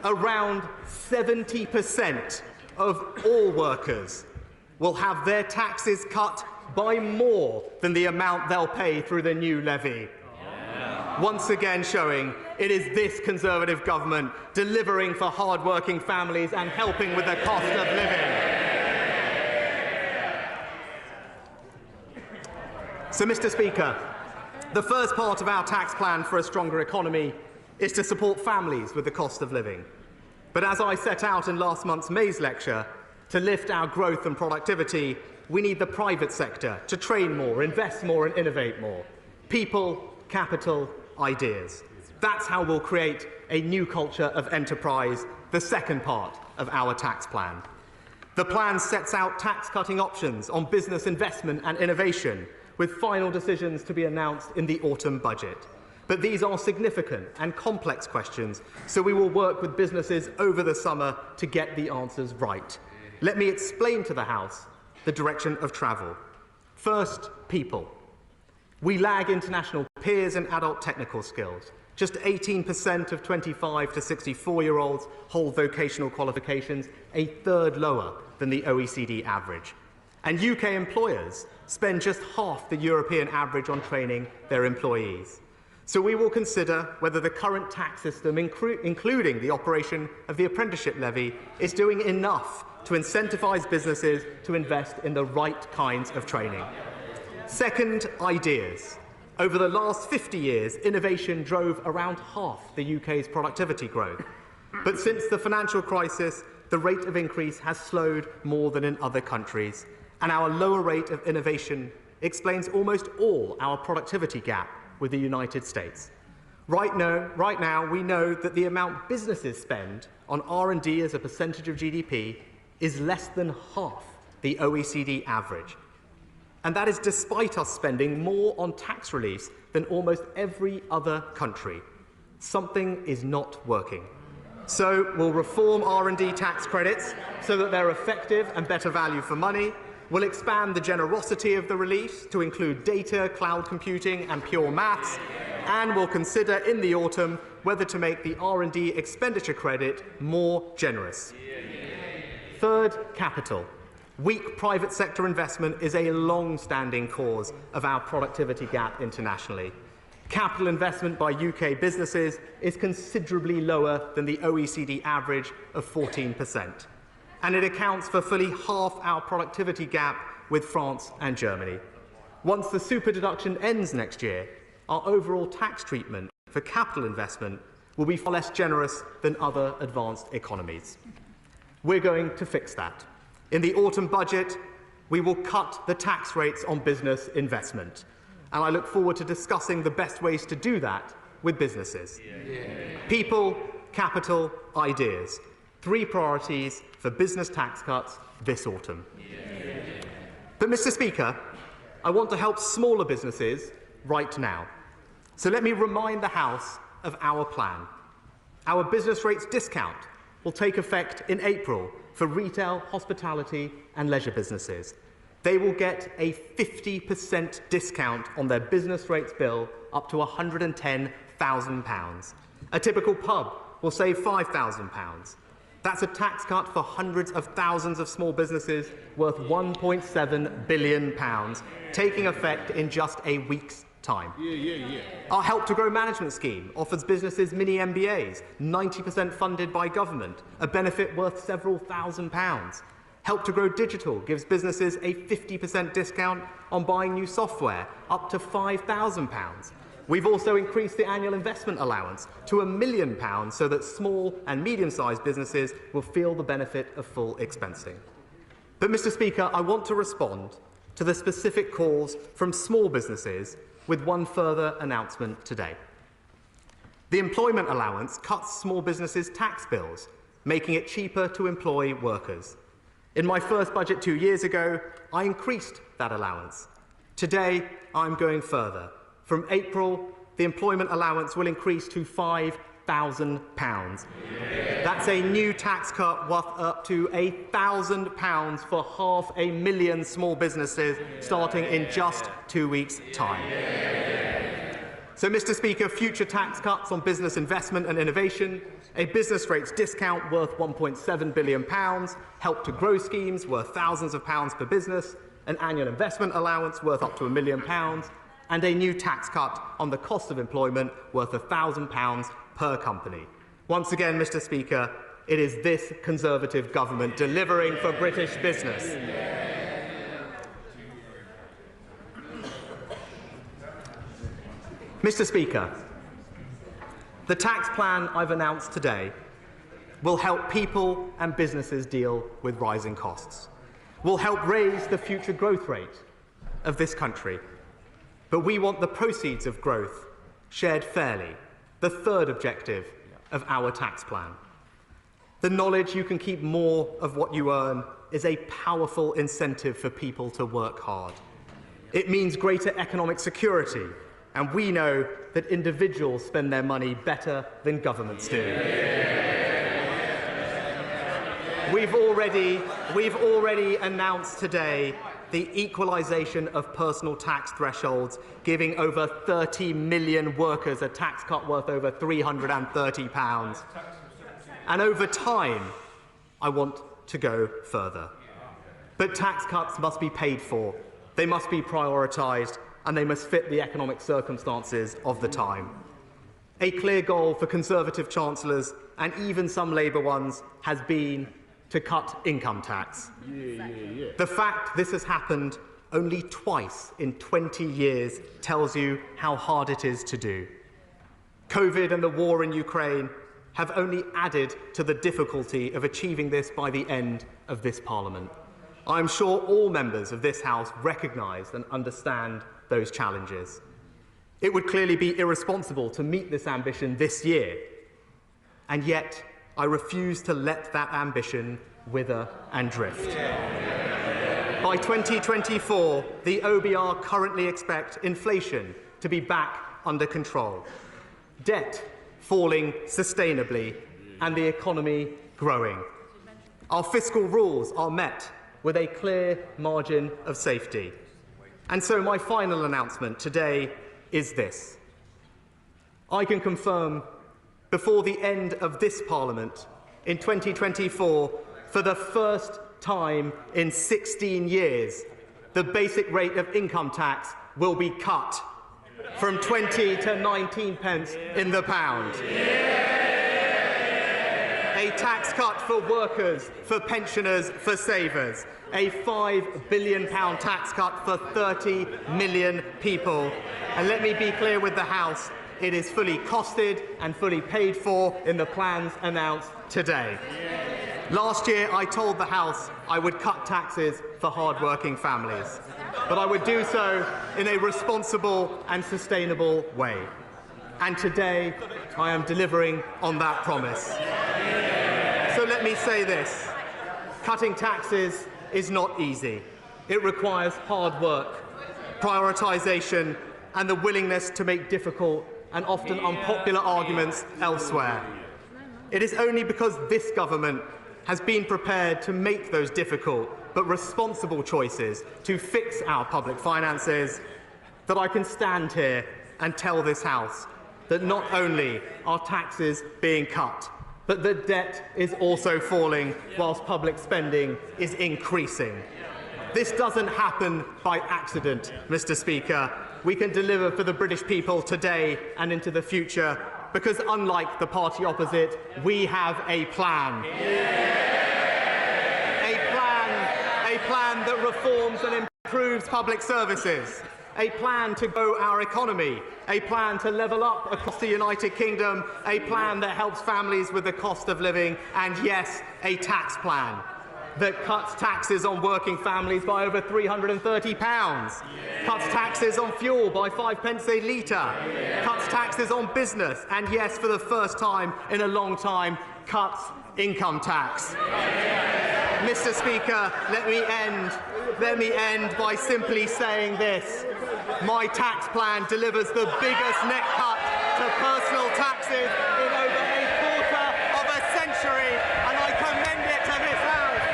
around 70% of all workers will have their taxes cut by more than the amount they'll pay through the new levy. Once again showing it is this Conservative government delivering for hard-working families and helping with the cost of living. So, Mr. Speaker, the first part of our tax plan for a stronger economy is to support families with the cost of living. But as I set out in last month's May's lecture, to lift our growth and productivity, we need the private sector to train more, invest more and innovate more. People, capital, ideas. That's how we'll create a new culture of enterprise, the second part of our tax plan. The plan sets out tax-cutting options on business investment and innovation, with final decisions to be announced in the autumn budget. But these are significant and complex questions, so we will work with businesses over the summer to get the answers right. Let me explain to the House the direction of travel. First, people. We lag international peers in adult technical skills. Just 18% of 25 to 64-year-olds hold vocational qualifications, a third lower than the OECD average. And UK employers spend just half the European average on training their employees. So we will consider whether the current tax system, including the operation of the apprenticeship levy, is doing enough to incentivise businesses to invest in the right kinds of training. Second, ideas. Over the last 50 years, innovation drove around half the UK's productivity growth. But since the financial crisis, the rate of increase has slowed more than in other countries, and our lower rate of innovation explains almost all our productivity gap with the United States. Right now, we know that the amount businesses spend on R&D as a percentage of GDP is less than half the OECD average. And that is despite us spending more on tax reliefs than almost every other country. Something is not working. So we'll reform R&D tax credits so that they're effective and better value for money. We'll expand the generosity of the reliefs to include data, cloud computing and pure maths. And we'll consider in the autumn whether to make the R&D expenditure credit more generous. Third, capital. Weak private sector investment is a long-standing cause of our productivity gap internationally. Capital investment by UK businesses is considerably lower than the OECD average of 14%, and it accounts for fully half our productivity gap with France and Germany. Once the super deduction ends next year, our overall tax treatment for capital investment will be far less generous than other advanced economies. We're going to fix that. In the autumn budget, we will cut the tax rates on business investment. And I look forward to discussing the best ways to do that with businesses. People, capital, ideas. 3 priorities for business tax cuts this autumn. But, Mr. Speaker, I want to help smaller businesses right now. So let me remind the House of our plan. Our business rates discount will take effect in April for retail, hospitality and leisure businesses. They will get a 50% discount on their business rates bill up to £110,000. A typical pub will save £5,000. That's a tax cut for hundreds of thousands of small businesses worth £1.7 billion, taking effect in just a week's time. Our Help to Grow management scheme offers businesses mini MBAs, 90% funded by government, a benefit worth several £1,000s. Help to Grow Digital gives businesses a 50% discount on buying new software, up to £5,000. We've also increased the annual investment allowance to £1 million so that small and medium-sized businesses will feel the benefit of full expensing. But, Mr. Speaker, I want to respond to the specific calls from small businesses with one further announcement today. The employment allowance cuts small businesses' tax bills, making it cheaper to employ workers. In my first budget 2 years ago, I increased that allowance. Today, I'm going further. From April, the employment allowance will increase to £5,000. That's a new tax cut worth up to £1,000 for 500,000 small businesses starting in just 2 weeks' time. So, Mr. Speaker, future tax cuts on business investment and innovation, a business rates discount worth £1.7 billion, Help to Grow schemes worth thousands of pounds per business, an annual investment allowance worth up to £1 million, and a new tax cut on the cost of employment worth £1,000 per company. Once again, Mr. Speaker, it is this Conservative government delivering for British business. Mr. Speaker, the tax plan I've announced today will help people and businesses deal with rising costs, will help raise the future growth rate of this country. But we want the proceeds of growth shared fairly, the third objective of our tax plan. The knowledge you can keep more of what you earn is a powerful incentive for people to work hard. It means greater economic security, and we know that individuals spend their money better than governments do. We've already announced today the equalisation of personal tax thresholds, giving over 30 million workers a tax cut worth over £330. And over time, I want to go further. But tax cuts must be paid for, they must be prioritised, and they must fit the economic circumstances of the time. A clear goal for Conservative chancellors, and even some Labour ones, has been to cut income tax. The fact this has happened only twice in 20 years tells you how hard it is to do. COVID and the war in Ukraine have only added to the difficulty of achieving this by the end of this Parliament. I'm sure all members of this House recognise and understand those challenges. It would clearly be irresponsible to meet this ambition this year, and yet I refuse to let that ambition wither and drift. By 2024, the OBR currently expect inflation to be back under control, debt falling sustainably, and the economy growing. Our fiscal rules are met with a clear margin of safety. And so my final announcement today is this. I can confirm before the end of this Parliament in 2024, for the first time in 16 years, the basic rate of income tax will be cut from 20 to 19 pence in the pound. A tax cut for workers, for pensioners, for savers. A £5 billion tax cut for 30 million people. And let me be clear with the House, it is fully costed and fully paid for in the plans announced today. Last year, I told the House I would cut taxes for hard-working families, but I would do so in a responsible and sustainable way. And today, I am delivering on that promise. So let me say this. Cutting taxes is not easy. It requires hard work, prioritisation, and the willingness to make difficult and often unpopular arguments elsewhere. It is only because this government has been prepared to make those difficult but responsible choices to fix our public finances that I can stand here and tell this House that not only are taxes being cut, but the debt is also falling whilst public spending is increasing. This doesn't happen by accident, Mr. Speaker. We can deliver for the British people today and into the future because, unlike the party opposite, we have a plan. A plan that reforms and improves public services. A plan to grow our economy, a plan to level up across the United Kingdom, a plan that helps families with the cost of living, and yes, a tax plan that cuts taxes on working families by over £330, cuts taxes on fuel by 5 pence a litre, cuts taxes on business, and yes, for the first time in a long time, cuts income tax. Mr. Speaker, let me end by simply saying this. My tax plan delivers the biggest net cut to personal taxes in over a quarter of a century, and I commend it to this House.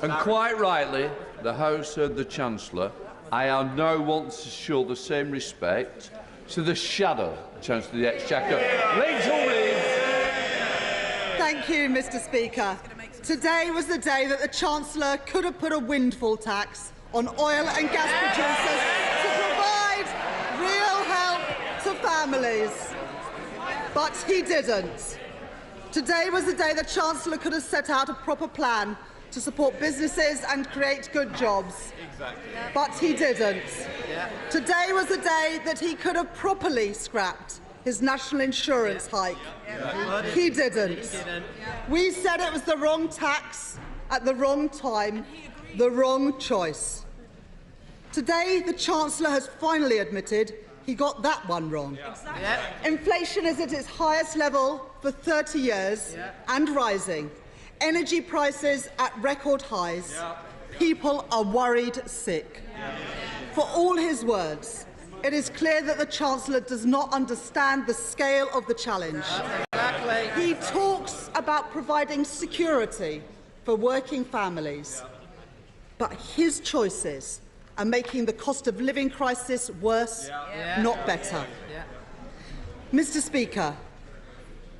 And quite rightly, the House heard the Chancellor. I now want to show the same respect to the Shadow Chancellor of the Exchequer, Rachel Reeves. Thank you, Mr. Speaker. Today was the day that the Chancellor could have put a windfall tax on oil and gas producers to provide real help to families. But he didn't. Today was the day the Chancellor could have set out a proper plan to support businesses and create good jobs. Exactly. But he didn't. Yeah. Today was the day that he could have properly scrapped his national insurance hike. Yeah. He didn't. We said it was the wrong tax at the wrong time, the wrong choice. Today, the Chancellor has finally admitted he got that one wrong. Yeah. Exactly. Yeah. Inflation is at its highest level for 30 years and rising. Energy prices at record highs. Yeah. People are worried sick. Yeah. For all his words, it is clear that the Chancellor does not understand the scale of the challenge. Exactly. He talks about providing security for working families, but his choices are making the cost of living crisis worse, not better. Mr. Speaker,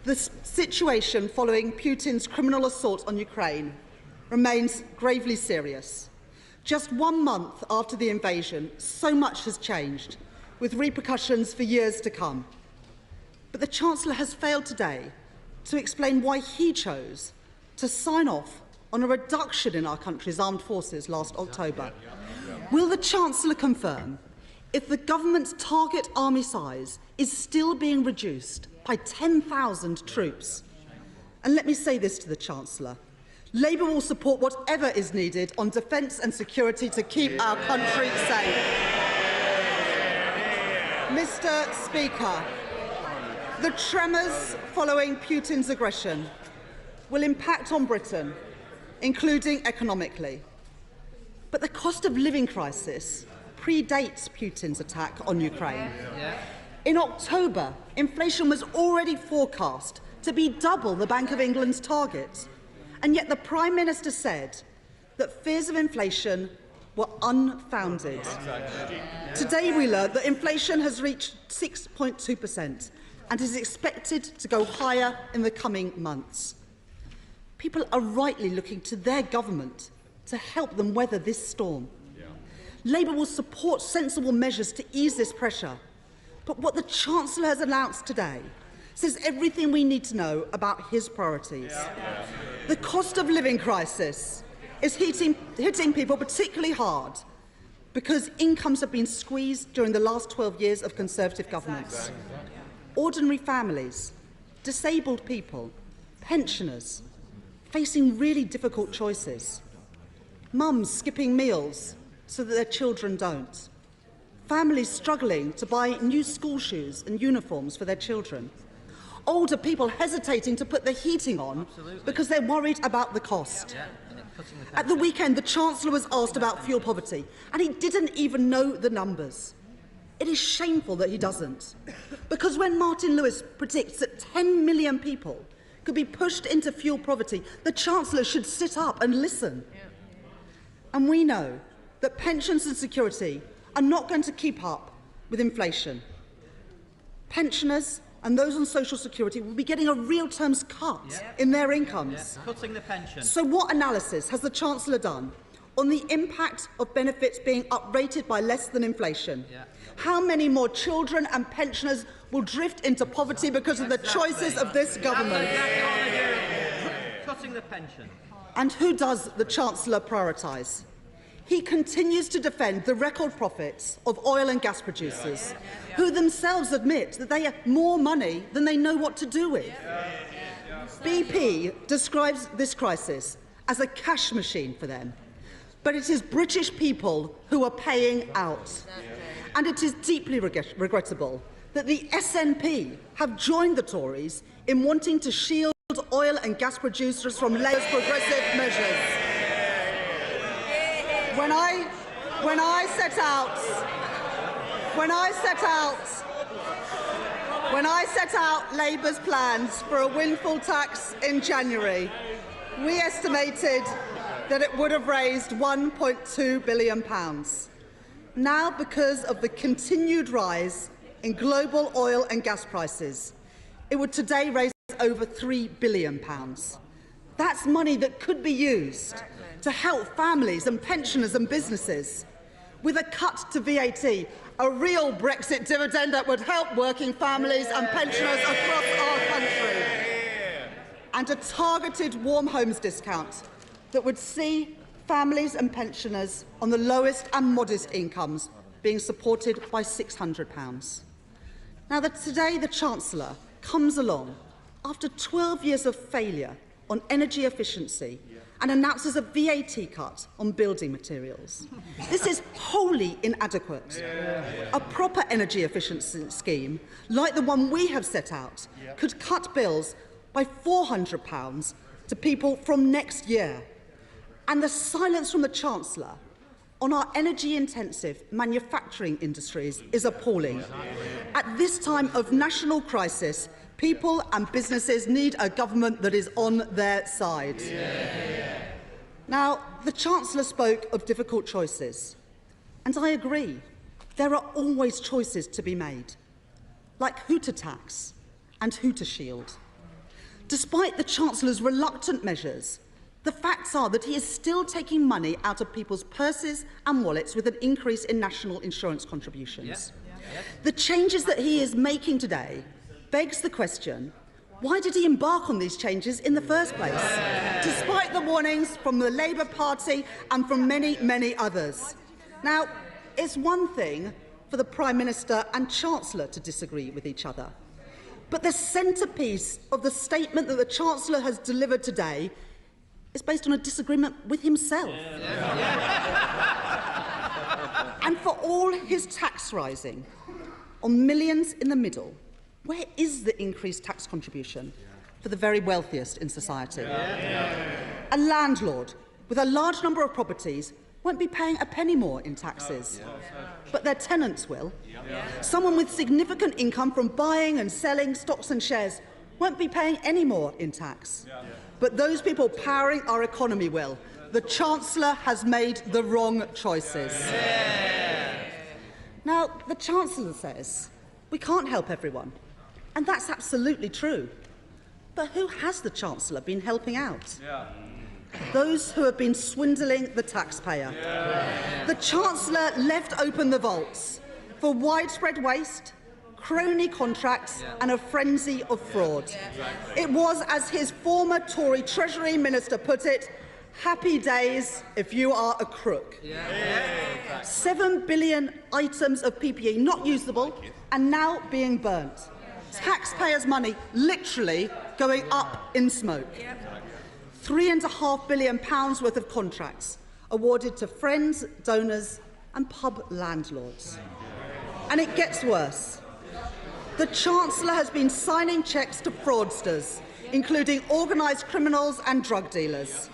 the situation following Putin's criminal assault on Ukraine remains gravely serious. Just 1 month after the invasion, so much has changed, with repercussions for years to come. But the Chancellor has failed today to explain why he chose to sign off on a reduction in our country's armed forces last October. Will the Chancellor confirm if the government's target army size is still being reduced by 10,000 troops? And let me say this to the Chancellor. Labour will support whatever is needed on defence and security to keep our country safe. Mr. Speaker, the tremors following Putin's aggression will impact on Britain, including economically. But the cost of living crisis predates Putin's attack on Ukraine. In October, inflation was already forecast to be double the Bank of England's target. And yet the Prime Minister said that fears of inflation were unfounded. Today we learned that inflation has reached 6.2% and is expected to go higher in the coming months. People are rightly looking to their government to help them weather this storm. Labour will support sensible measures to ease this pressure, but what the Chancellor has announced today says everything we need to know about his priorities. The cost of living crisis is hitting people particularly hard because incomes have been squeezed during the last 12 years of Conservative governments. Ordinary families, disabled people, pensioners, facing really difficult choices. Mums skipping meals so that their children don't. Families struggling to buy new school shoes and uniforms for their children. Older people hesitating to put the heating on because they're worried about the cost. At the weekend, the Chancellor was asked about fuel poverty, and he didn't even know the numbers. It is shameful that he doesn't, because when Martin Lewis predicts that 10 million people could be pushed into fuel poverty, the Chancellor should sit up and listen. And we know that pensions and security are not going to keep up with inflation. Pensioners and those on social security will be getting a real terms cut in their incomes. Cutting the pension. So what analysis has the Chancellor done on the impact of benefits being uprated by less than inflation? How many more children and pensioners will drift into poverty because of the choices of this government? Cutting the pension. And who does the Chancellor prioritise? He continues to defend the record profits of oil and gas producers, who themselves admit that they have more money than they know what to do with. BP describes this crisis as a cash machine for them, but it is British people who are paying out. And it is deeply regrettable that the SNP have joined the Tories in wanting to shield oil and gas producers from Labour's progressive measures. When I set out Labour's plans for a windfall tax in January, we estimated that it would have raised £1.2 billion. Now, because of the continued rise in global oil and gas prices, it would today raise over £3 billion. That's money that could be used to help families and pensioners and businesses. With a cut to VAT, a real Brexit dividend that would help working families and pensioners across our country. And a targeted warm homes discount that would see families and pensioners on the lowest and modest incomes being supported by £600. Now, today the Chancellor comes along after 12 years of failure on energy efficiency and announces a VAT cut on building materials. This is wholly inadequate. A proper energy efficiency scheme, like the one we have set out, could cut bills by £400 to people from next year. And the silence from the Chancellor on our energy-intensive manufacturing industries is appalling. At this time of national crisis, people and businesses need a government that is on their side. Now, the Chancellor spoke of difficult choices, and I agree. There are always choices to be made, like who to tax and who to shield. Despite the Chancellor's reluctant measures, the facts are that he is still taking money out of people's purses and wallets with an increase in national insurance contributions. The changes that he is making today begs the question, why did he embark on these changes in the first place, despite the warnings from the Labour Party and from many, many others? Now, it's one thing for the Prime Minister and Chancellor to disagree with each other, but the centrepiece of the statement that the Chancellor has delivered today is based on a disagreement with himself. And for all his tax rising on millions in the middle, where is the increased tax contribution for the very wealthiest in society? A landlord with a large number of properties won't be paying a penny more in taxes, but their tenants will. Someone with significant income from buying and selling stocks and shares won't be paying any more in tax, but those people powering our economy will. The Chancellor has made the wrong choices. Now, the Chancellor says we can't help everyone, and that's absolutely true. But who has the Chancellor been helping out? Those who have been swindling the taxpayer. The Chancellor left open the vaults for widespread waste, crony contracts and a frenzy of fraud. It was, as his former Tory Treasury Minister put it, happy days if you are a crook. 7 billion items of PPE not usable and now being burnt. Taxpayers' money literally going up in smoke. £3.5 billion worth of contracts awarded to friends, donors and pub landlords. And it gets worse. The Chancellor has been signing cheques to fraudsters, including organised criminals and drug dealers.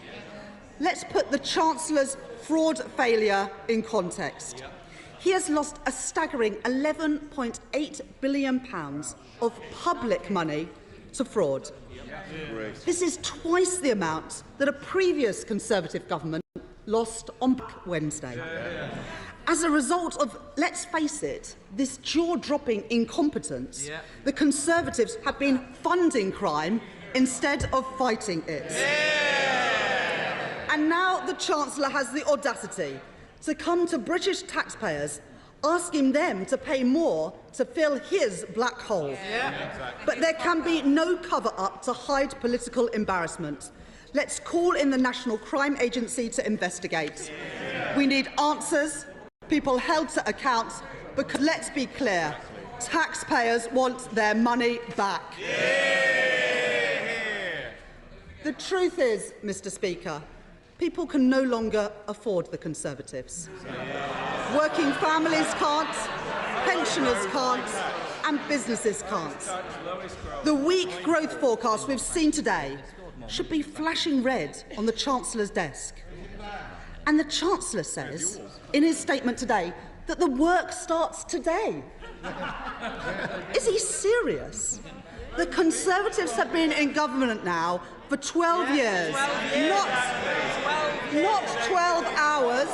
Let's put the Chancellor's fraud failure in context. He has lost a staggering £11.8 billion of public money to fraud. This is twice the amount that a previous Conservative government lost on Black Wednesday. As a result of, let's face it, this jaw-dropping incompetence, the Conservatives have been funding crime instead of fighting it. And now the Chancellor has the audacity to come to British taxpayers asking them to pay more to fill his black hole. But there can be no cover-up to hide political embarrassment. Let's call in the National Crime Agency to investigate. We need answers, people held to account, because let's be clear, taxpayers want their money back. The truth is, Mr. Speaker, people can no longer afford the Conservatives. Working families can't, pensioners can't, and businesses can't. The weak growth forecast we've seen today should be flashing red on the Chancellor's desk. And the Chancellor says, in his statement today, that the work starts today. Is he serious? The Conservatives have been in government now for 12 years, not 12 hours.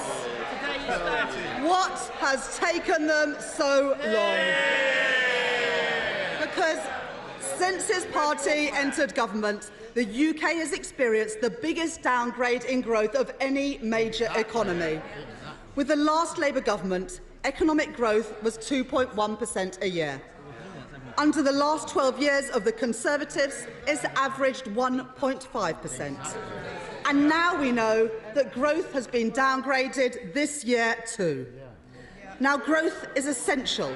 What has taken them so long? Because since his party entered government, the UK has experienced the biggest downgrade in growth of any major economy. With the last Labour government, economic growth was 2.1% a year. Under the last 12 years of the Conservatives, it's averaged 1.5%. And now we know that growth has been downgraded this year too. Now, growth is essential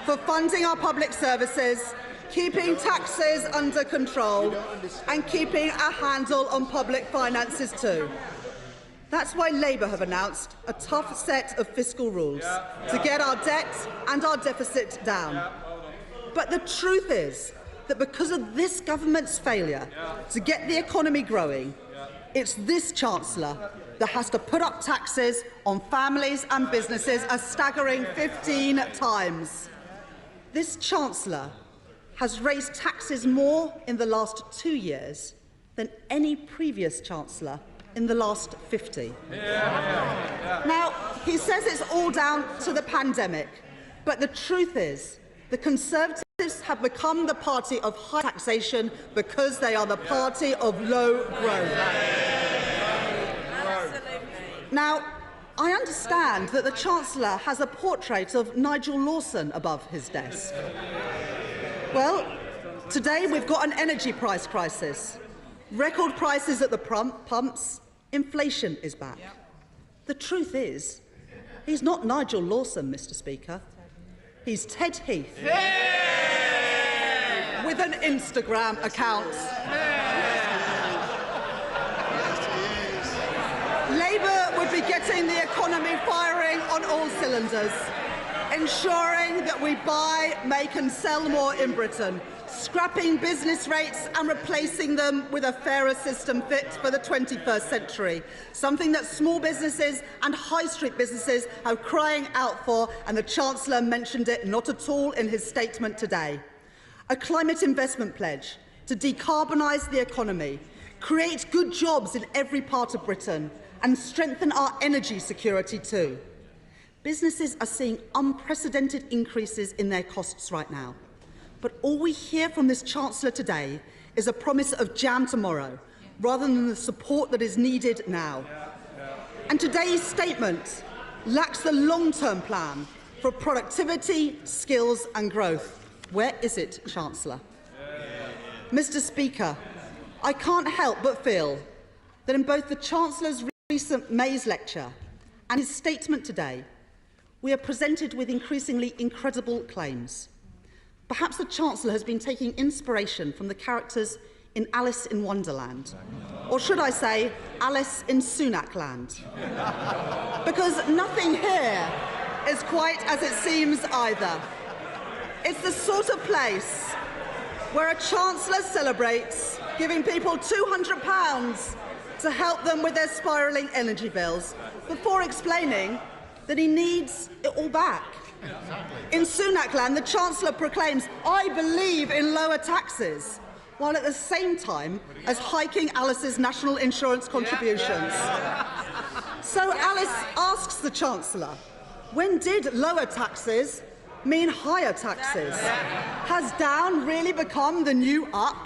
for funding our public services, keeping taxes under control and keeping a handle on public finances too. That's why Labour have announced a tough set of fiscal rules to get our debt and our deficit down. But the truth is that because of this government's failure to get the economy growing, it's this Chancellor that has to put up taxes on families and businesses a staggering 15 times. This Chancellor has raised taxes more in the last 2 years than any previous Chancellor in the last 50. Now, he says it's all down to the pandemic, but the truth is the Conservatives have become the party of high taxation because they are the party of low growth. Now, I understand that the Chancellor has a portrait of Nigel Lawson above his desk. Well, today we've got an energy price crisis, record prices at the pumps, inflation is back. The truth is, he's not Nigel Lawson, Mr. Speaker. He's Ted Heath with an Instagram account. getting the economy firing on all cylinders, ensuring that we buy, make and sell more in Britain, scrapping business rates and replacing them with a fairer system fit for the 21st century, something that small businesses and high street businesses are crying out for, and the Chancellor mentioned it not at all in his statement today. A climate investment pledge to decarbonise the economy, create good jobs in every part of Britain and strengthen our energy security too. Businesses are seeing unprecedented increases in their costs right now. But all we hear from this Chancellor today is a promise of jam tomorrow, rather than the support that is needed now. And today's statement lacks the long-term plan for productivity, skills and growth. Where is it, Chancellor? Mr. Speaker, I can't help but feel that in both the Chancellor's recent May's lecture and his statement today, we are presented with increasingly incredible claims. Perhaps the Chancellor has been taking inspiration from the characters in Alice in Wonderland, or should I say, Alice in Sunak-land. Because nothing here is quite as it seems either. It's the sort of place where a Chancellor celebrates giving people £200 to help them with their spiralling energy bills, before explaining that he needs it all back. In Sunak-land, the Chancellor proclaims, "I believe in lower taxes," while at the same time as hiking Alice's national insurance contributions. So Alice asks the Chancellor, when did lower taxes mean higher taxes? Has down really become the new up?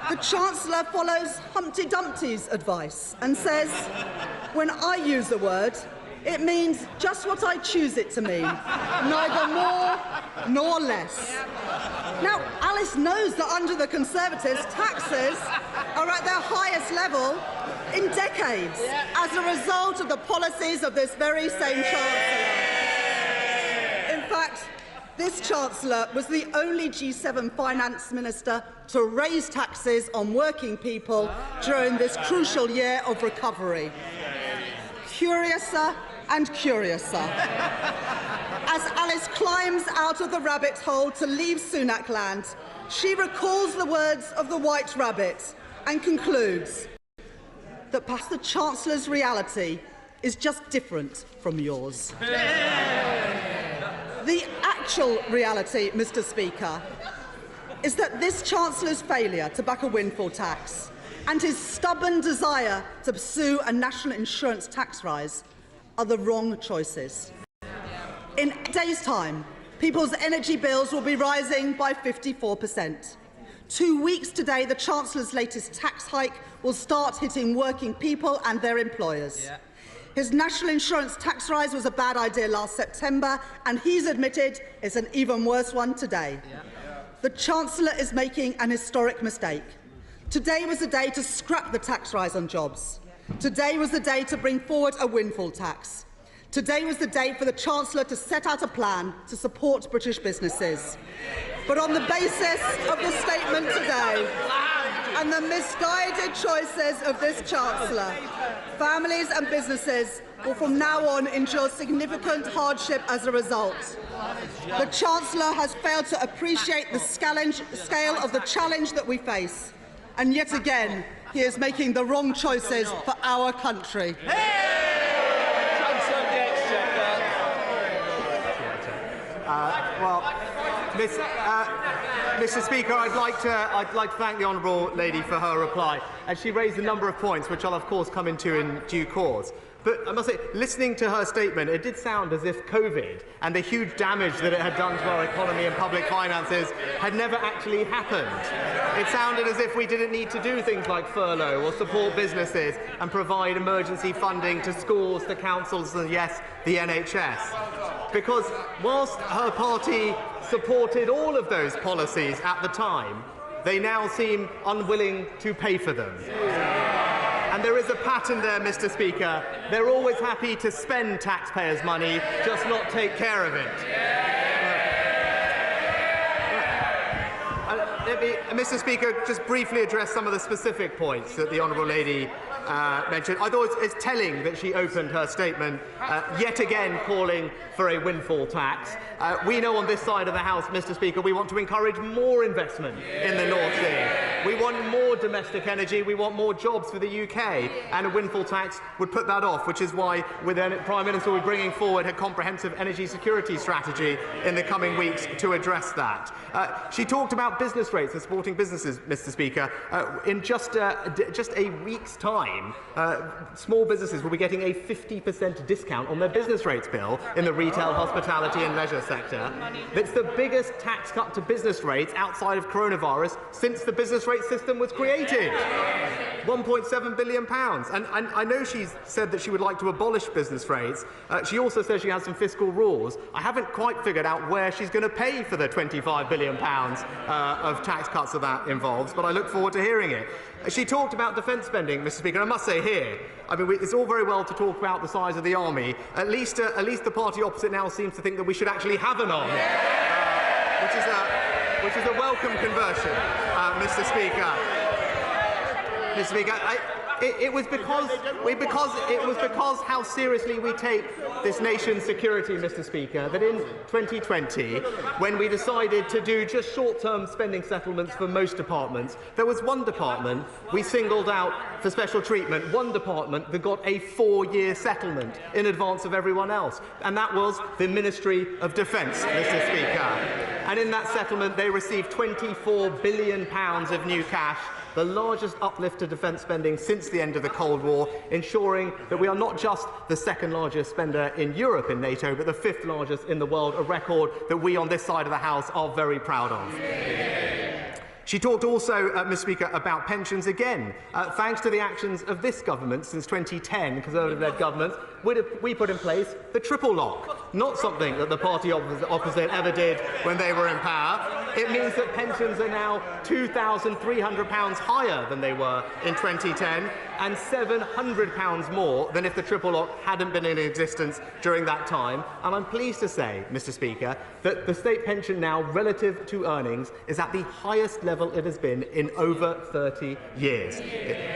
The Chancellor follows Humpty Dumpty's advice and says, when I use the word, it means just what I choose it to mean, neither more nor less. Now, Alice knows that under the Conservatives, taxes are at their highest level in decades as a result of the policies of this very same Chancellor. In fact, this Chancellor was the only G7 finance minister to raise taxes on working people during this crucial year of recovery. Curiouser and curiouser. As Alice climbs out of the rabbit hole to leave Sunak-land, she recalls the words of the White Rabbit and concludes that perhaps the Chancellor's reality is just different from yours. The actual reality, Mr. Speaker, is that this Chancellor's failure to back a windfall tax and his stubborn desire to pursue a national insurance tax rise are the wrong choices. In a days' time, people's energy bills will be rising by 54%. 2 weeks today, the Chancellor's latest tax hike will start hitting working people and their employers. His national insurance tax rise was a bad idea last September, and he's admitted it's an even worse one today. The Chancellor is making an historic mistake. Today was the day to scrap the tax rise on jobs. Today was the day to bring forward a windfall tax. Today was the day for the Chancellor to set out a plan to support British businesses. But on the basis of the statement today and the misguided choices of this Chancellor, families and businesses will from now on endure significant hardship as a result. The Chancellor has failed to appreciate the scale of the challenge that we face, and yet again he is making the wrong choices for our country. Mr. Speaker, I'd like to thank the honourable lady for her reply, and she raised a number of points which I'll of course come into in due course. But I must say, listening to her statement, it did sound as if COVID and the huge damage that it had done to our economy and public finances had never actually happened. It sounded as if we didn't need to do things like furlough or support businesses and provide emergency funding to schools, to councils and, yes, the NHS. Because whilst her party supported all of those policies at the time, they now seem unwilling to pay for them. And there is a pattern there, Mr. Speaker. They're always happy to spend taxpayers' money, just not take care of it. Let me, Mr. Speaker, just briefly address some of the specific points that the honourable lady mentioned. I thought it's telling that she opened her statement yet again calling for a windfall tax. We know on this side of the House, Mr. Speaker, we want to encourage more investment in the North Sea. We want more domestic energy. We want more jobs for the UK. And a windfall tax would put that off, which is why the Prime Minister will be bringing forward a comprehensive energy security strategy in the coming weeks to address that. She talked about business rates and supporting businesses, Mr. Speaker. In just a week's time, small businesses will be getting a 50% discount on their business rates bill in the retail, hospitality and leisure sector. That's the biggest tax cut to business rates outside of coronavirus since the business rate system was created. £1.7 billion. And I know she's said that she would like to abolish business rates. She also says she has some fiscal rules. I haven't quite figured out where she's going to pay for the £25 billion of tax cuts that involves, but I look forward to hearing it. She talked about defence spending, Mr. Speaker. I must say here, I mean, it's all very well to talk about the size of the army. At least the party opposite now seems to think that we should actually have an army, which is a welcome conversion, Mr. Speaker. Mr. Speaker, it was because how seriously we take this nation's security, Mr. Speaker, that in 2020, when we decided to do just short-term spending settlements for most departments, there was one department we singled out for special treatment, one department that got a 4-year settlement in advance of everyone else, and that was the Ministry of Defence, Mr. Speaker. And in that settlement, they received £24 billion of new cash, the largest uplift to defence spending since the end of the Cold War, ensuring that we are not just the second largest spender in Europe in NATO, but the 5th largest in the world, a record that we on this side of the House are very proud of. She talked also, Mr. Speaker, about pensions again. Thanks to the actions of this government since 2010, Conservative-led governments, we put in place the triple lock, not something that the party opposite ever did when they were in power. It means that pensions are now £2,300 higher than they were in 2010 and £700 more than if the triple lock hadn't been in existence during that time. And I'm pleased to say, Mr. Speaker, that the state pension now, relative to earnings, is at the highest level it has been in over 30 years.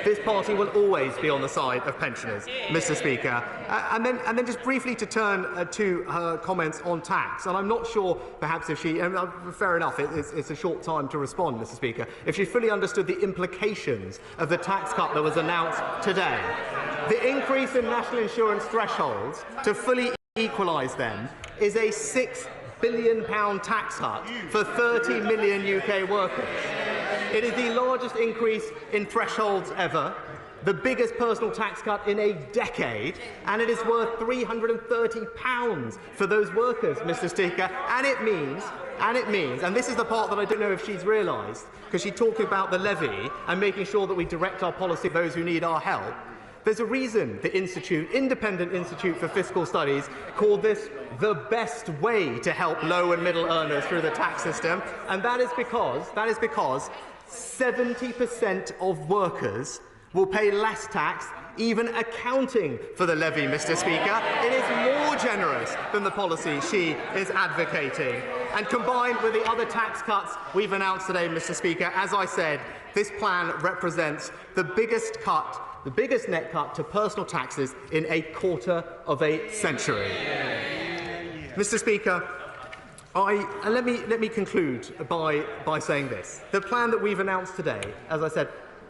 This party will always be on the side of pensioners, Mr. Speaker. And then just briefly to turn to her comments on tax, and I'm not sure perhaps if she, fair enough, it's a short time to respond, Mr. Speaker, if she fully understood the implications of the tax cut that was announced today. The increase in national insurance thresholds to fully equalise them is a £6 billion tax cut for 30 million UK workers. It is the largest increase in thresholds ever, the biggest personal tax cut in a decade, and it is worth £330 for those workers, Mr. Speaker. And it means, and this is the part that I don't know if she's realised, because she talked about the levy and making sure that we direct our policy to those who need our help. There's a reason the Independent Institute for Fiscal Studies called this the best way to help low and middle earners through the tax system, and that is because 70% of workers will pay less tax, even accounting for the levy, Mr. Speaker. It is more generous than the policy she is advocating. And combined with the other tax cuts we've announced today, Mr. Speaker, as I said, this plan represents the biggest net cut to personal taxes in a quarter of a century. Mr. Speaker, let me conclude by saying this. The plan that we've announced today, as I said,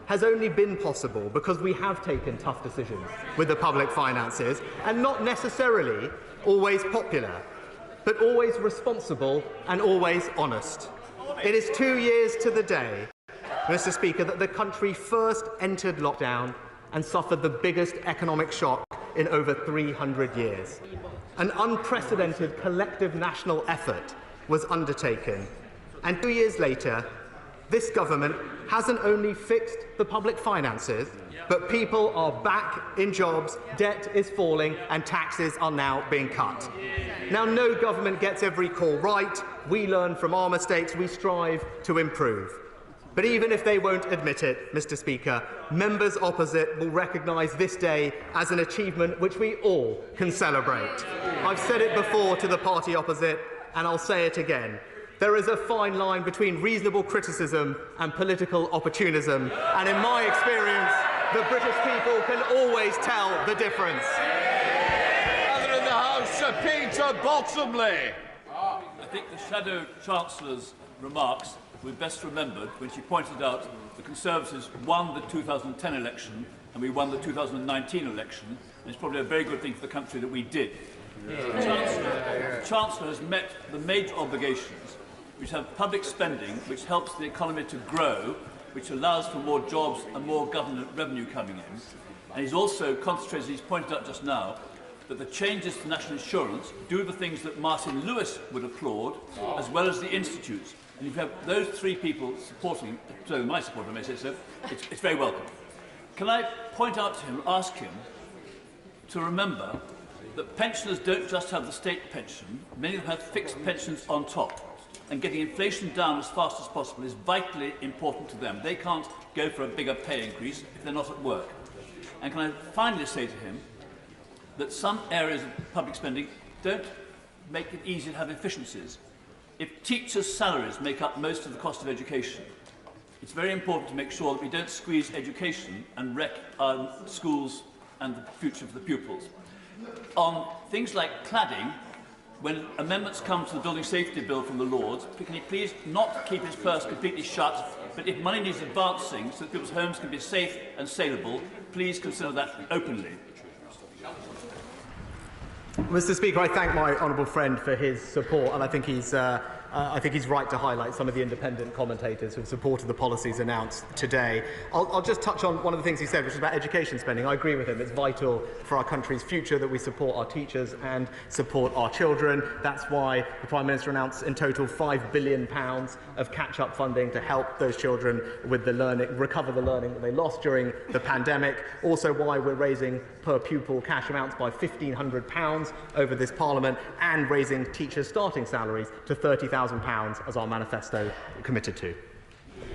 has only been possible because we have taken tough decisions with the public finances, and not necessarily always popular, but always responsible and always honest. It is 2 years to the day, Mr. Speaker, that the country first entered lockdown and suffered the biggest economic shock in over 300 years. An unprecedented collective national effort was undertaken, and 2 years later, this government hasn't only fixed the public finances, but people are back in jobs, debt is falling, and taxes are now being cut. Now, no government gets every call right. We learn from our mistakes. We strive to improve. But even if they won't admit it, Mr. Speaker, members opposite will recognise this day as an achievement which we all can celebrate. I've said it before to the party opposite, and I'll say it again. There is a fine line between reasonable criticism and political opportunism, and in my experience, the British people can always tell the difference. Other in the House, Sir Peter Bottomley. I think the Shadow Chancellor's remarks were best remembered when she pointed out the Conservatives won the 2010 election and we won the 2019 election, and it's probably a very good thing for the country that we did. The Chancellor has met the major obligations, which have public spending, which helps the economy to grow, which allows for more jobs and more government revenue coming in. And he's also concentrated, he's pointed out just now, that the changes to national insurance do the things that Martin Lewis would applaud, as well as the institutes. And if you have those three people supporting, so my support, I may say so, it's very welcome. Can I point out to him, ask him, to remember that pensioners don't just have the state pension, many of them have fixed pensions on top. And getting inflation down as fast as possible is vitally important to them. They can't go for a bigger pay increase if they're not at work. And can I finally say to him that some areas of public spending don't make it easy to have efficiencies. If teachers' salaries make up most of the cost of education, it's very important to make sure that we don't squeeze education and wreck our schools and the future for the pupils. On things like cladding, when amendments come to the Building Safety Bill from the Lords, can he please not keep his purse completely shut, but if money needs advancing so that people's homes can be safe and saleable, please consider that openly. Mr. Speaker, I thank my honourable friend for his support, and I think he's right to highlight some of the independent commentators who have supported the policies announced today. I'll just touch on one of the things he said, which is about education spending. I agree with him. It's vital for our country's future that we support our teachers and support our children. That's why the Prime Minister announced in total £5 billion of catch-up funding to help those children with the learning, recover the learning that they lost during the pandemic. Also why we're raising per pupil cash amounts by £1,500 over this Parliament and raising teachers' starting salaries to £30,000 as our manifesto committed to.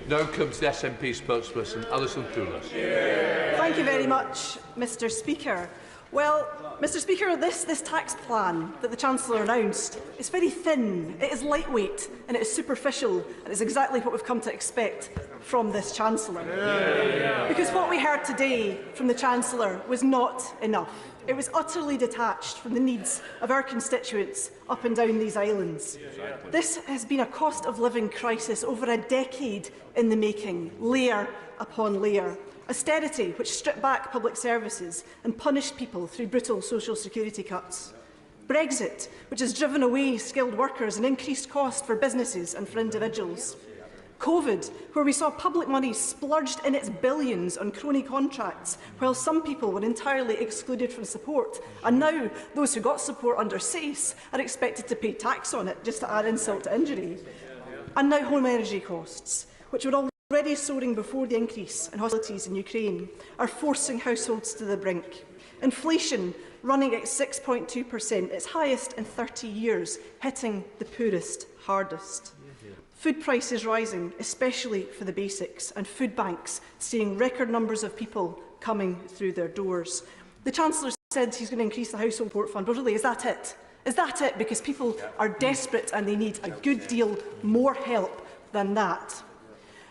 Now comes the SNP spokesperson, Alison Toulas. Thank you very much, Mr. Speaker. Well, Mr. Speaker, this tax plan that the Chancellor announced is very thin, it is lightweight and it is superficial, and it's exactly what we've come to expect from this Chancellor. Because what we heard today from the Chancellor was not enough. It was utterly detached from the needs of our constituents up and down these islands. This has been a cost of living crisis over a decade in the making, layer upon layer. Austerity, which stripped back public services and punished people through brutal social security cuts. Brexit, which has driven away skilled workers and increased costs for businesses and for individuals. COVID, where we saw public money splurged in its billions on crony contracts, while some people were entirely excluded from support. And now those who got support under SACE are expected to pay tax on it, just to add insult to injury. And now home energy costs, which were already soaring before the increase in hostilities in Ukraine, are forcing households to the brink. Inflation running at 6.2%, its highest in 30 years, hitting the poorest hardest. Food prices rising, especially for the basics, and food banks seeing record numbers of people coming through their doors. The Chancellor said he's going to increase the household support fund, but really, is that it? Is that it? Because people are desperate and they need a good deal more help than that.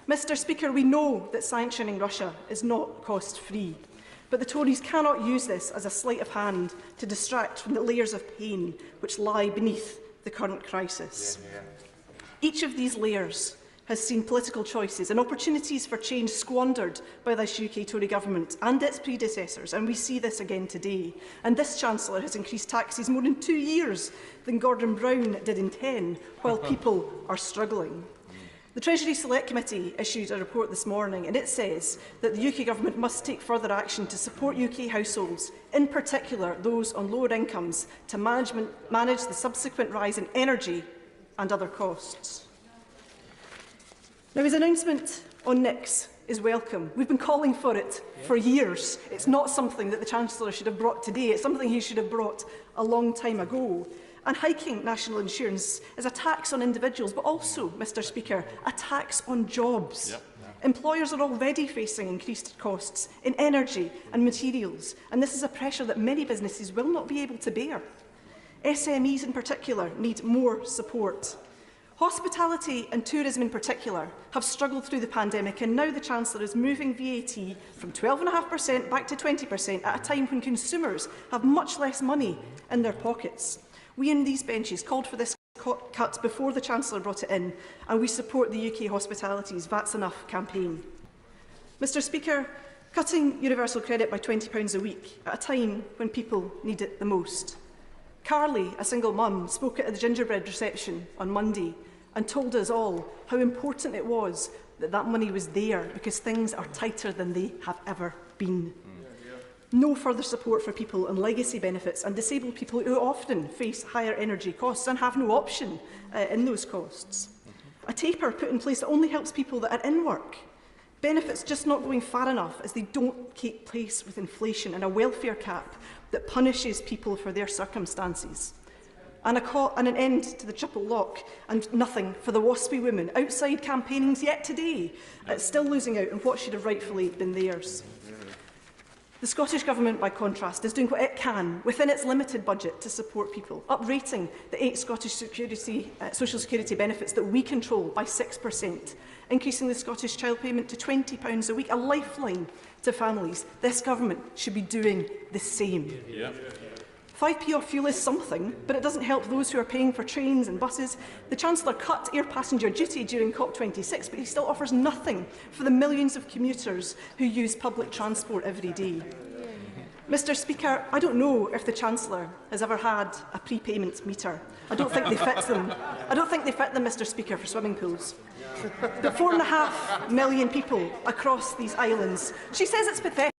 Mr. Speaker, we know that sanctioning Russia is not cost-free, but the Tories cannot use this as a sleight of hand to distract from the layers of pain which lie beneath the current crisis. Each of these layers has seen political choices and opportunities for change squandered by this UK Tory government and its predecessors, and we see this again today. And this Chancellor has increased taxes more in 2 years than Gordon Brown did in 10, while people are struggling. The Treasury Select Committee issued a report this morning, and it says that the UK Government must take further action to support UK households, in particular those on lower incomes, to manage the subsequent rise in energy and other costs. Now, his announcement on NICs is welcome. We've been calling for it for years. It's not something that the Chancellor should have brought today. It's something he should have brought a long time ago. And hiking national insurance is a tax on individuals, but also, Mr. Speaker, a tax on jobs. Employers are already facing increased costs in energy and materials, and this is a pressure that many businesses will not be able to bear. SMEs in particular need more support. Hospitality and tourism in particular have struggled through the pandemic, and now the Chancellor is moving VAT from 12.5% back to 20% at a time when consumers have much less money in their pockets. We in these benches called for this cut before the Chancellor brought it in, and we support the UK Hospitality's VAT's Enough campaign. Mr Speaker, cutting universal credit by £20 a week at a time when people need it the most. Carly, a single mum, spoke at the gingerbread reception on Monday and told us all how important it was that that money was there, because things are tighter than they have ever been. No further support for people on legacy benefits and disabled people who often face higher energy costs and have no option in those costs. A taper put in place that only helps people that are in work. Benefits just not going far enough, as they don't keep pace with inflation, and a welfare cap that punishes people for their circumstances. And an end to the triple lock, and nothing for the waspy women outside campaigning yet today, still losing out on what should have rightfully been theirs. The Scottish Government, by contrast, is doing what it can within its limited budget to support people, uprating the 8 Scottish social security benefits that we control by 6%, increasing the Scottish child payment to £20 a week, a lifeline to families. This Government should be doing the same. 5p off fuel is something, but it doesn't help those who are paying for trains and buses. The Chancellor cut air passenger duty during COP26, but he still offers nothing for the millions of commuters who use public transport every day. Mr Speaker, I don't know if the Chancellor has ever had a prepayment meter. I don't think they fit them. I don't think they fit them, Mr Speaker, for swimming pools. But 4.5 million people across these islands. She says it's pathetic.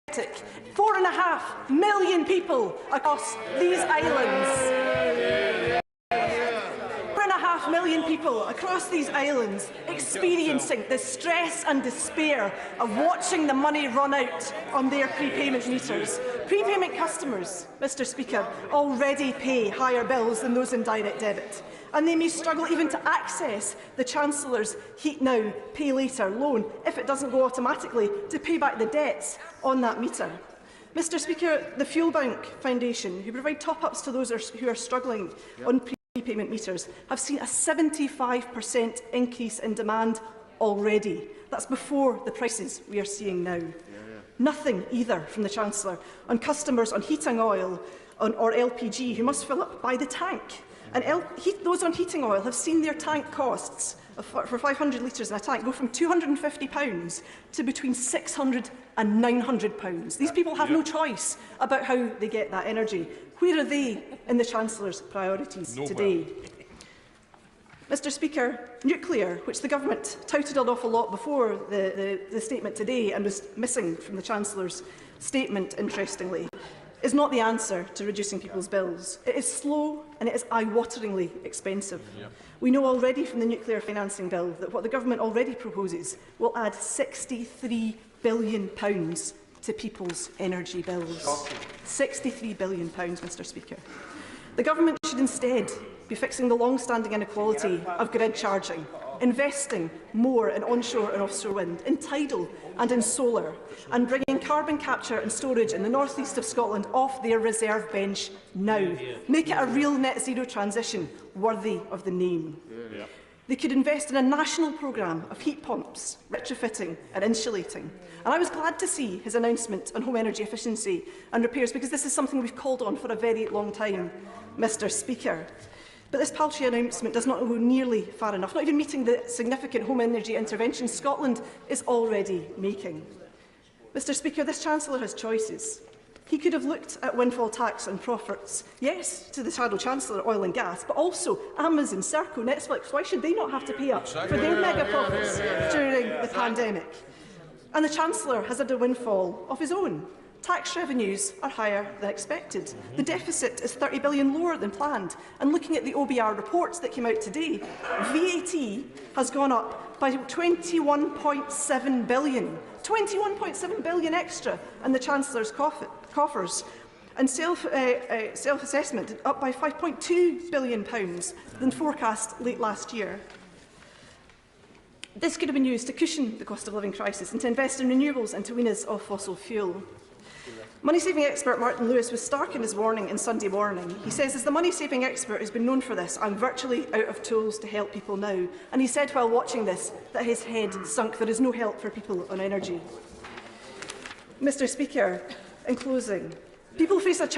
4.5 million people across these islands. 4.5 million people across these islands experiencing the stress and despair of watching the money run out on their prepayment meters. Prepayment customers, Mr Speaker, already pay higher bills than those in direct debit, and they may struggle even to access the Chancellor's Heat Now, Pay Later loan if it doesn't go automatically to pay back the debts on that meter. Mr Speaker, the Fuel Bank Foundation, who provide top-ups to those who are struggling on prepayment meters, have seen a 75% increase in demand already. That's before the prices we are seeing now. Nothing either from the Chancellor on customers on heating oil or LPG who must fill up by the tank. And those on heating oil have seen their tank costs for 500 litres in a tank go from £250 to between £600 and £900. These people have no choice about how they get that energy. Where are they in the Chancellor's priorities today? Mr Speaker, nuclear, which the Government touted an awful lot before the statement today and was missing from the Chancellor's statement, interestingly, is not the answer to reducing people's bills. It is slow and it is eye-wateringly expensive. We know already from the nuclear financing bill that what the Government already proposes will add £63 billion to people's energy bills. £63 billion, Mr Speaker. The Government should instead be fixing the long-standing inequality of grid charging, investing more in onshore and offshore wind, in tidal and in solar, and bringing carbon capture and storage in the north east of Scotland off their reserve bench now. Make it a real net zero transition worthy of the name. They could invest in a national programme of heat pumps, retrofitting and insulating. And I was glad to see his announcement on home energy efficiency and repairs, because this is something we've called on for a very long time, Mr Speaker. But this paltry announcement does not go nearly far enough, not even meeting the significant home energy intervention Scotland is already making. Mr Speaker, this Chancellor has choices. He could have looked at windfall tax on profits, yes, to the Shadow Chancellor, oil and gas, but also Amazon, Serco, Netflix. Why should they not have to pay up for their mega profits during the pandemic? And the Chancellor has had a windfall of his own. Tax revenues are higher than expected. The deficit is £30 billion lower than planned. And looking at the OBR reports that came out today, VAT has gone up by £21.7 billion. £21.7 billion extra in the Chancellor's coffers. And self-assessment up by £5.2 billion than forecast late last year. This could have been used to cushion the cost of living crisis and to invest in renewables and to wean us off fossil fuel. Money-saving expert Martin Lewis was stark in his warning in Sunday Morning. He says, as the money-saving expert has been known for this, I'm virtually out of tools to help people now. And he said while watching this that his head sunk. There is no help for people on energy. Mr Speaker, in closing, people face a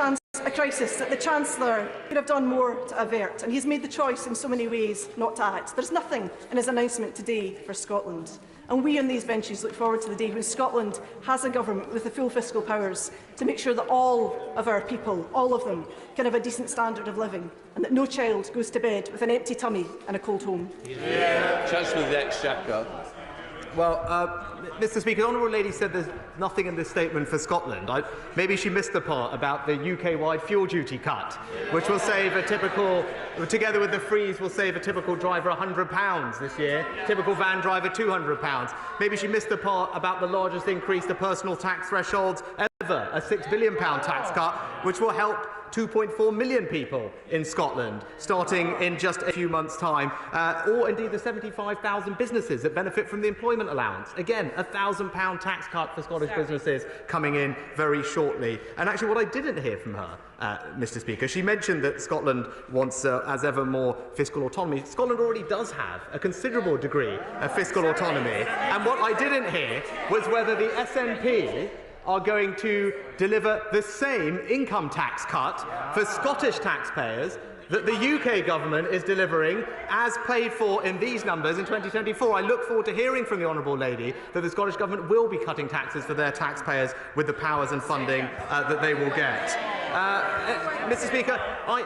crisis that the Chancellor could have done more to avert, and he has made the choice in so many ways not to act. There is nothing in his announcement today for Scotland. And we on these benches look forward to the day when Scotland has a government with the full fiscal powers to make sure that all of our people, all of them, can have a decent standard of living, and that no child goes to bed with an empty tummy and a cold home. Chancellor of the Exchequer. Well, Mr Speaker, the Honourable Lady said there's nothing in this statement for Scotland. Maybe she missed the part about the UK-wide fuel duty cut, which will save a typical, together with the freeze, will save a typical driver £100 this year, typical van driver £200. Maybe she missed the part about the largest increase to personal tax thresholds ever, a £6 billion tax cut, which will help 2.4 million people in Scotland, starting in just a few months' time, or indeed the 75,000 businesses that benefit from the employment allowance. Again, a £1,000 tax cut for Scottish businesses coming in very shortly. And actually, what I didn't hear from her, Mr Speaker, she mentioned that Scotland wants, as ever, more fiscal autonomy. Scotland already does have a considerable degree of fiscal autonomy. And what I didn't hear was whether the SNP are going to deliver the same income tax cut for Scottish taxpayers that the UK government is delivering, as paid for in these numbers in 2024. I look forward to hearing from the Honourable Lady that the Scottish government will be cutting taxes for their taxpayers with the powers and funding that they will get. Mr Speaker, I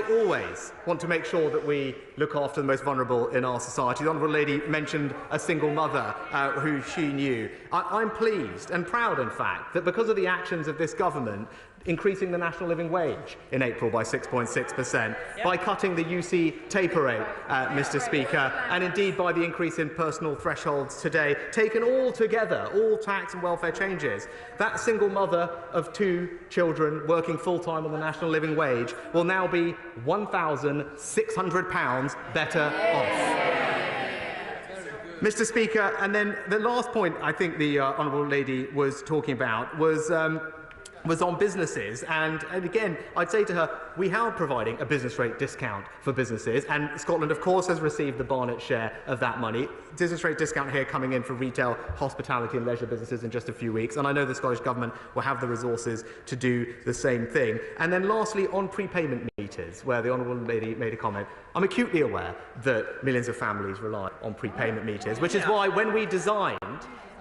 always want to make sure that we look after the most vulnerable in our society. The Honourable Lady mentioned a single mother who she knew. I'm pleased and proud, in fact, that because of the actions of this government, increasing the national living wage in April by 6.6%, by cutting the UC taper rate, Mr Speaker, and indeed by the increase in personal thresholds today, taken all together, all tax and welfare changes, that single mother of 2 children working full-time on the national living wage will now be £1,600 better off. Mr Speaker, and then the last point I think the Honourable Lady was talking about was on businesses, and again I'd say to her, we are providing a business rate discount for businesses, and Scotland of course has received the Barnett share of that money. Business rate discount here coming in for retail, hospitality and leisure businesses in just a few weeks, and I know the Scottish Government will have the resources to do the same thing. And then lastly, on prepayment meters, where the Honourable Lady made a comment, I'm acutely aware that millions of families rely on prepayment meters, which is why when we designed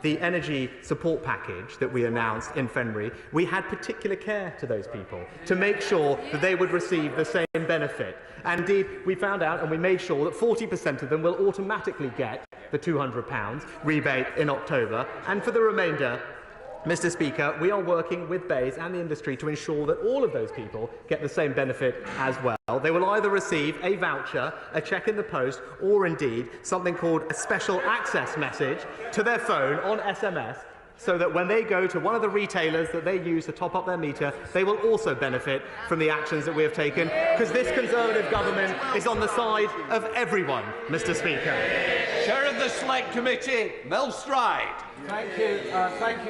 the energy support package that we announced in February, we had particular care to those people to make sure that they would receive the same benefit. And indeed, we found out and we made sure that 40% of them will automatically get the £200 rebate in October. And for the remainder, Mr Speaker, we are working with BEIS and the industry to ensure that all of those people get the same benefit as well. They will either receive a voucher, a cheque in the post, or indeed something called a special access message to their phone on SMS, so that when they go to one of the retailers that they use to top up their meter, they will also benefit from the actions that we have taken, because this Conservative government is on the side of everyone, Mr Speaker. Chair of the Select Committee, Mel Stride. Thank you,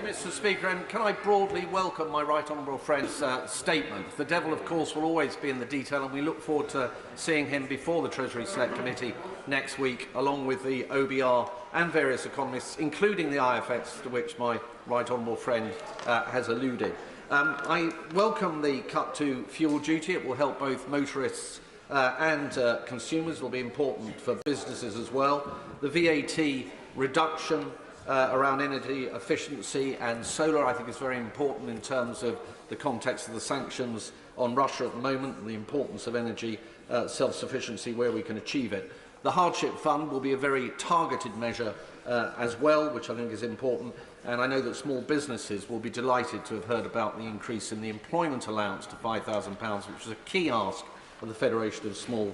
Mr Speaker, and can I broadly welcome my right honourable friend's statement. The devil, of course, will always be in the detail, and we look forward to seeing him before the Treasury Select Committee next week, along with the OBR and various economists, including the IFX, to which my right honourable friend has alluded. I welcome the cut to fuel duty. It will help both motorists and consumers. It will be important for businesses as well. The VAT reduction around energy efficiency and solar, I think, is very important in terms of the context of the sanctions on Russia at the moment and the importance of energy self-sufficiency where we can achieve it. The hardship fund will be a very targeted measure as well, which I think is important, and I know that small businesses will be delighted to have heard about the increase in the employment allowance to £5,000, which is a key ask of the Federation of Small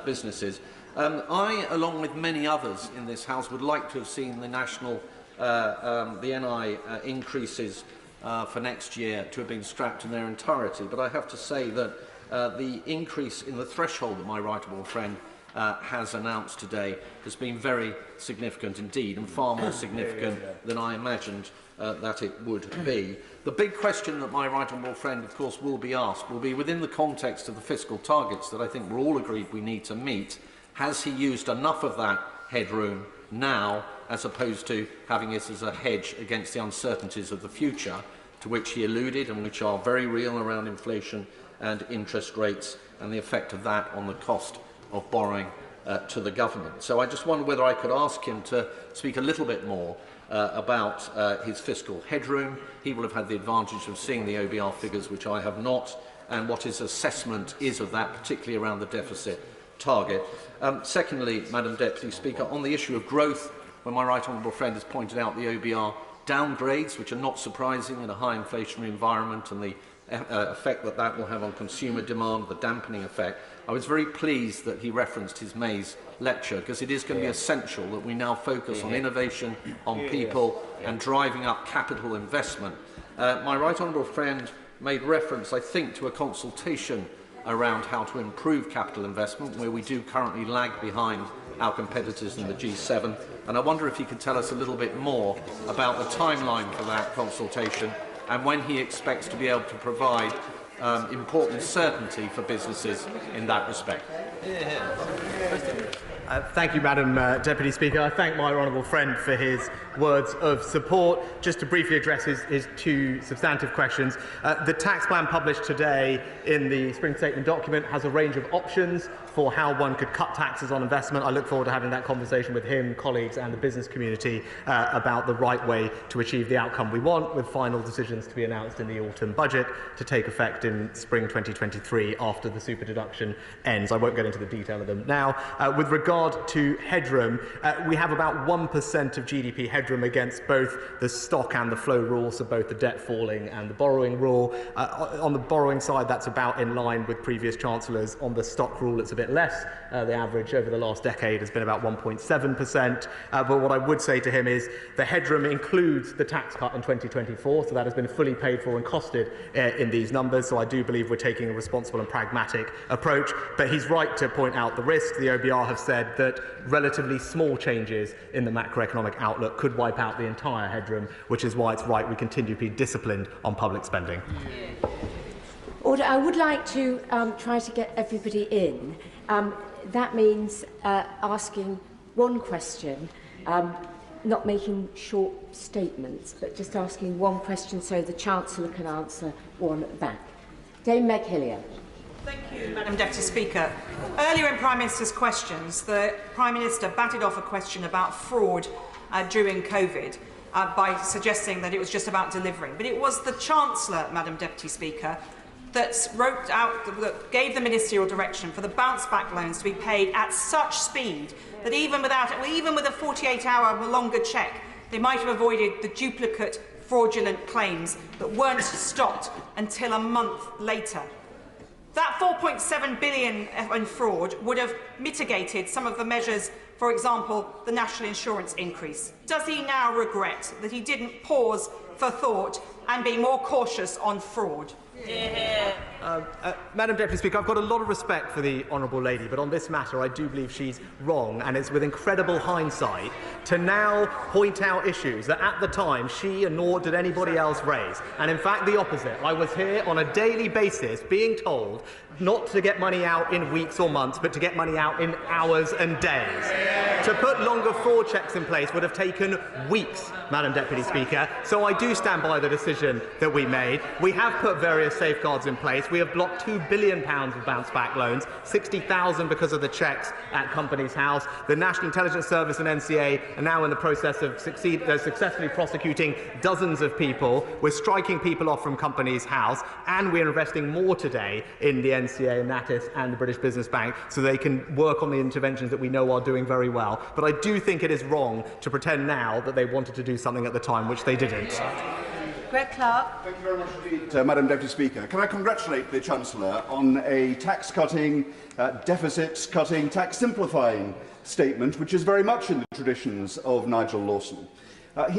Businesses. I, along with many others in this House, would like to have seen the national the NI increases for next year to have been scrapped in their entirety, but I have to say that the increase in the threshold that my right honourable friend has announced today has been very significant indeed, and far more significant than I imagined that it would be. The big question that my right honourable friend, of course, will be asked will be, within the context of the fiscal targets that I think we're all agreed we need to meet, has he used enough of that headroom now, as opposed to having it as a hedge against the uncertainties of the future, to which he alluded and which are very real around inflation and interest rates and the effect of that on the cost of borrowing to the government. So I just wonder whether I could ask him to speak a little bit more about his fiscal headroom. He will have had the advantage of seeing the OBR figures, which I have not, and what his assessment is of that, particularly around the deficit target. Secondly, Madam Deputy Speaker, on the issue of growth, when my right honourable friend has pointed out the OBR downgrades, which are not surprising in a high inflationary environment, and the effect that that will have on consumer demand, the dampening effect, I was very pleased that he referenced his May's lecture, because it is going to be essential that we now focus on innovation, on people, and driving up capital investment. My right honourable friend made reference, I think, to a consultation around how to improve capital investment, where we do currently lag behind our competitors in the G7. And I wonder if he could tell us a little bit more about the timeline for that consultation and when he expects to be able to provide important certainty for businesses in that respect. Thank you, Madam Deputy Speaker. I thank my honourable friend for his words of support. Just to briefly address his two substantive questions. The tax plan published today in the Spring Statement document has a range of options for how one could cut taxes on investment. I look forward to having that conversation with him, colleagues and the business community about the right way to achieve the outcome we want, with final decisions to be announced in the autumn budget to take effect in spring 2023 after the super deduction ends. I won't get into the detail of them now. With regard to headroom, we have about 1% of GDP headroom against both the stock and the flow rules, so both the debt falling and the borrowing rule. On the borrowing side, that's about in line with previous chancellors. On the stock rule, it's a bit less. The average over the last decade has been about 1.7%. But what I would say to him is the headroom includes the tax cut in 2024, so that has been fully paid for and costed in these numbers. So I do believe we're taking a responsible and pragmatic approach. But he's right to point out the risk. The OBR have said that relatively small changes in the macroeconomic outlook could wipe out the entire headroom, which is why it's right we continue to be disciplined on public spending. Order. I would like to try to get everybody in. That means asking one question, not making short statements, but just asking one question so the Chancellor can answer one back. Dame Meg Hillier. Thank you, Madam Deputy Speaker. Earlier in Prime Minister's questions, the Prime Minister batted off a question about fraud during COVID by suggesting that it was just about delivering. But it was the Chancellor, Madam Deputy Speaker, that gave the ministerial direction for the bounce-back loans to be paid at such speed that even with a 48-hour longer check, they might have avoided the duplicate fraudulent claims that weren't stopped until a month later. That 4.7 billion in fraud would have mitigated some of the measures, for example, the national insurance increase. Does he now regret that he didn't pause for thought and be more cautious on fraud? Madam Deputy Speaker, I've got a lot of respect for the Honourable Lady, but on this matter I do believe she's wrong, and it's with incredible hindsight to now point out issues that at the time she nor did anybody else raise. And in fact the opposite. I was here on a daily basis being told not to get money out in weeks or months, but to get money out in hours and days. To put longer fraud checks in place would have taken weeks, Madam Deputy Speaker, so I do stand by the decision that we made. We have put various safeguards in place. We have blocked £2 billion of bounce-back loans, 60,000 because of the checks at Companies House. The National Intelligence Service and NCA are now in the process of successfully prosecuting dozens of people. We're striking people off from Companies House, and we're investing more today in the NCA, NATIS and the British Business Bank so they can work on the interventions that we know are doing very well. But I do think it is wrong to pretend now that they wanted to do something at the time, which they didn't. Greg Clark. Thank you very much indeed, Madam Deputy Speaker. Can I congratulate the Chancellor on a tax-cutting, deficit-cutting, tax-simplifying statement, which is very much in the traditions of Nigel Lawson. He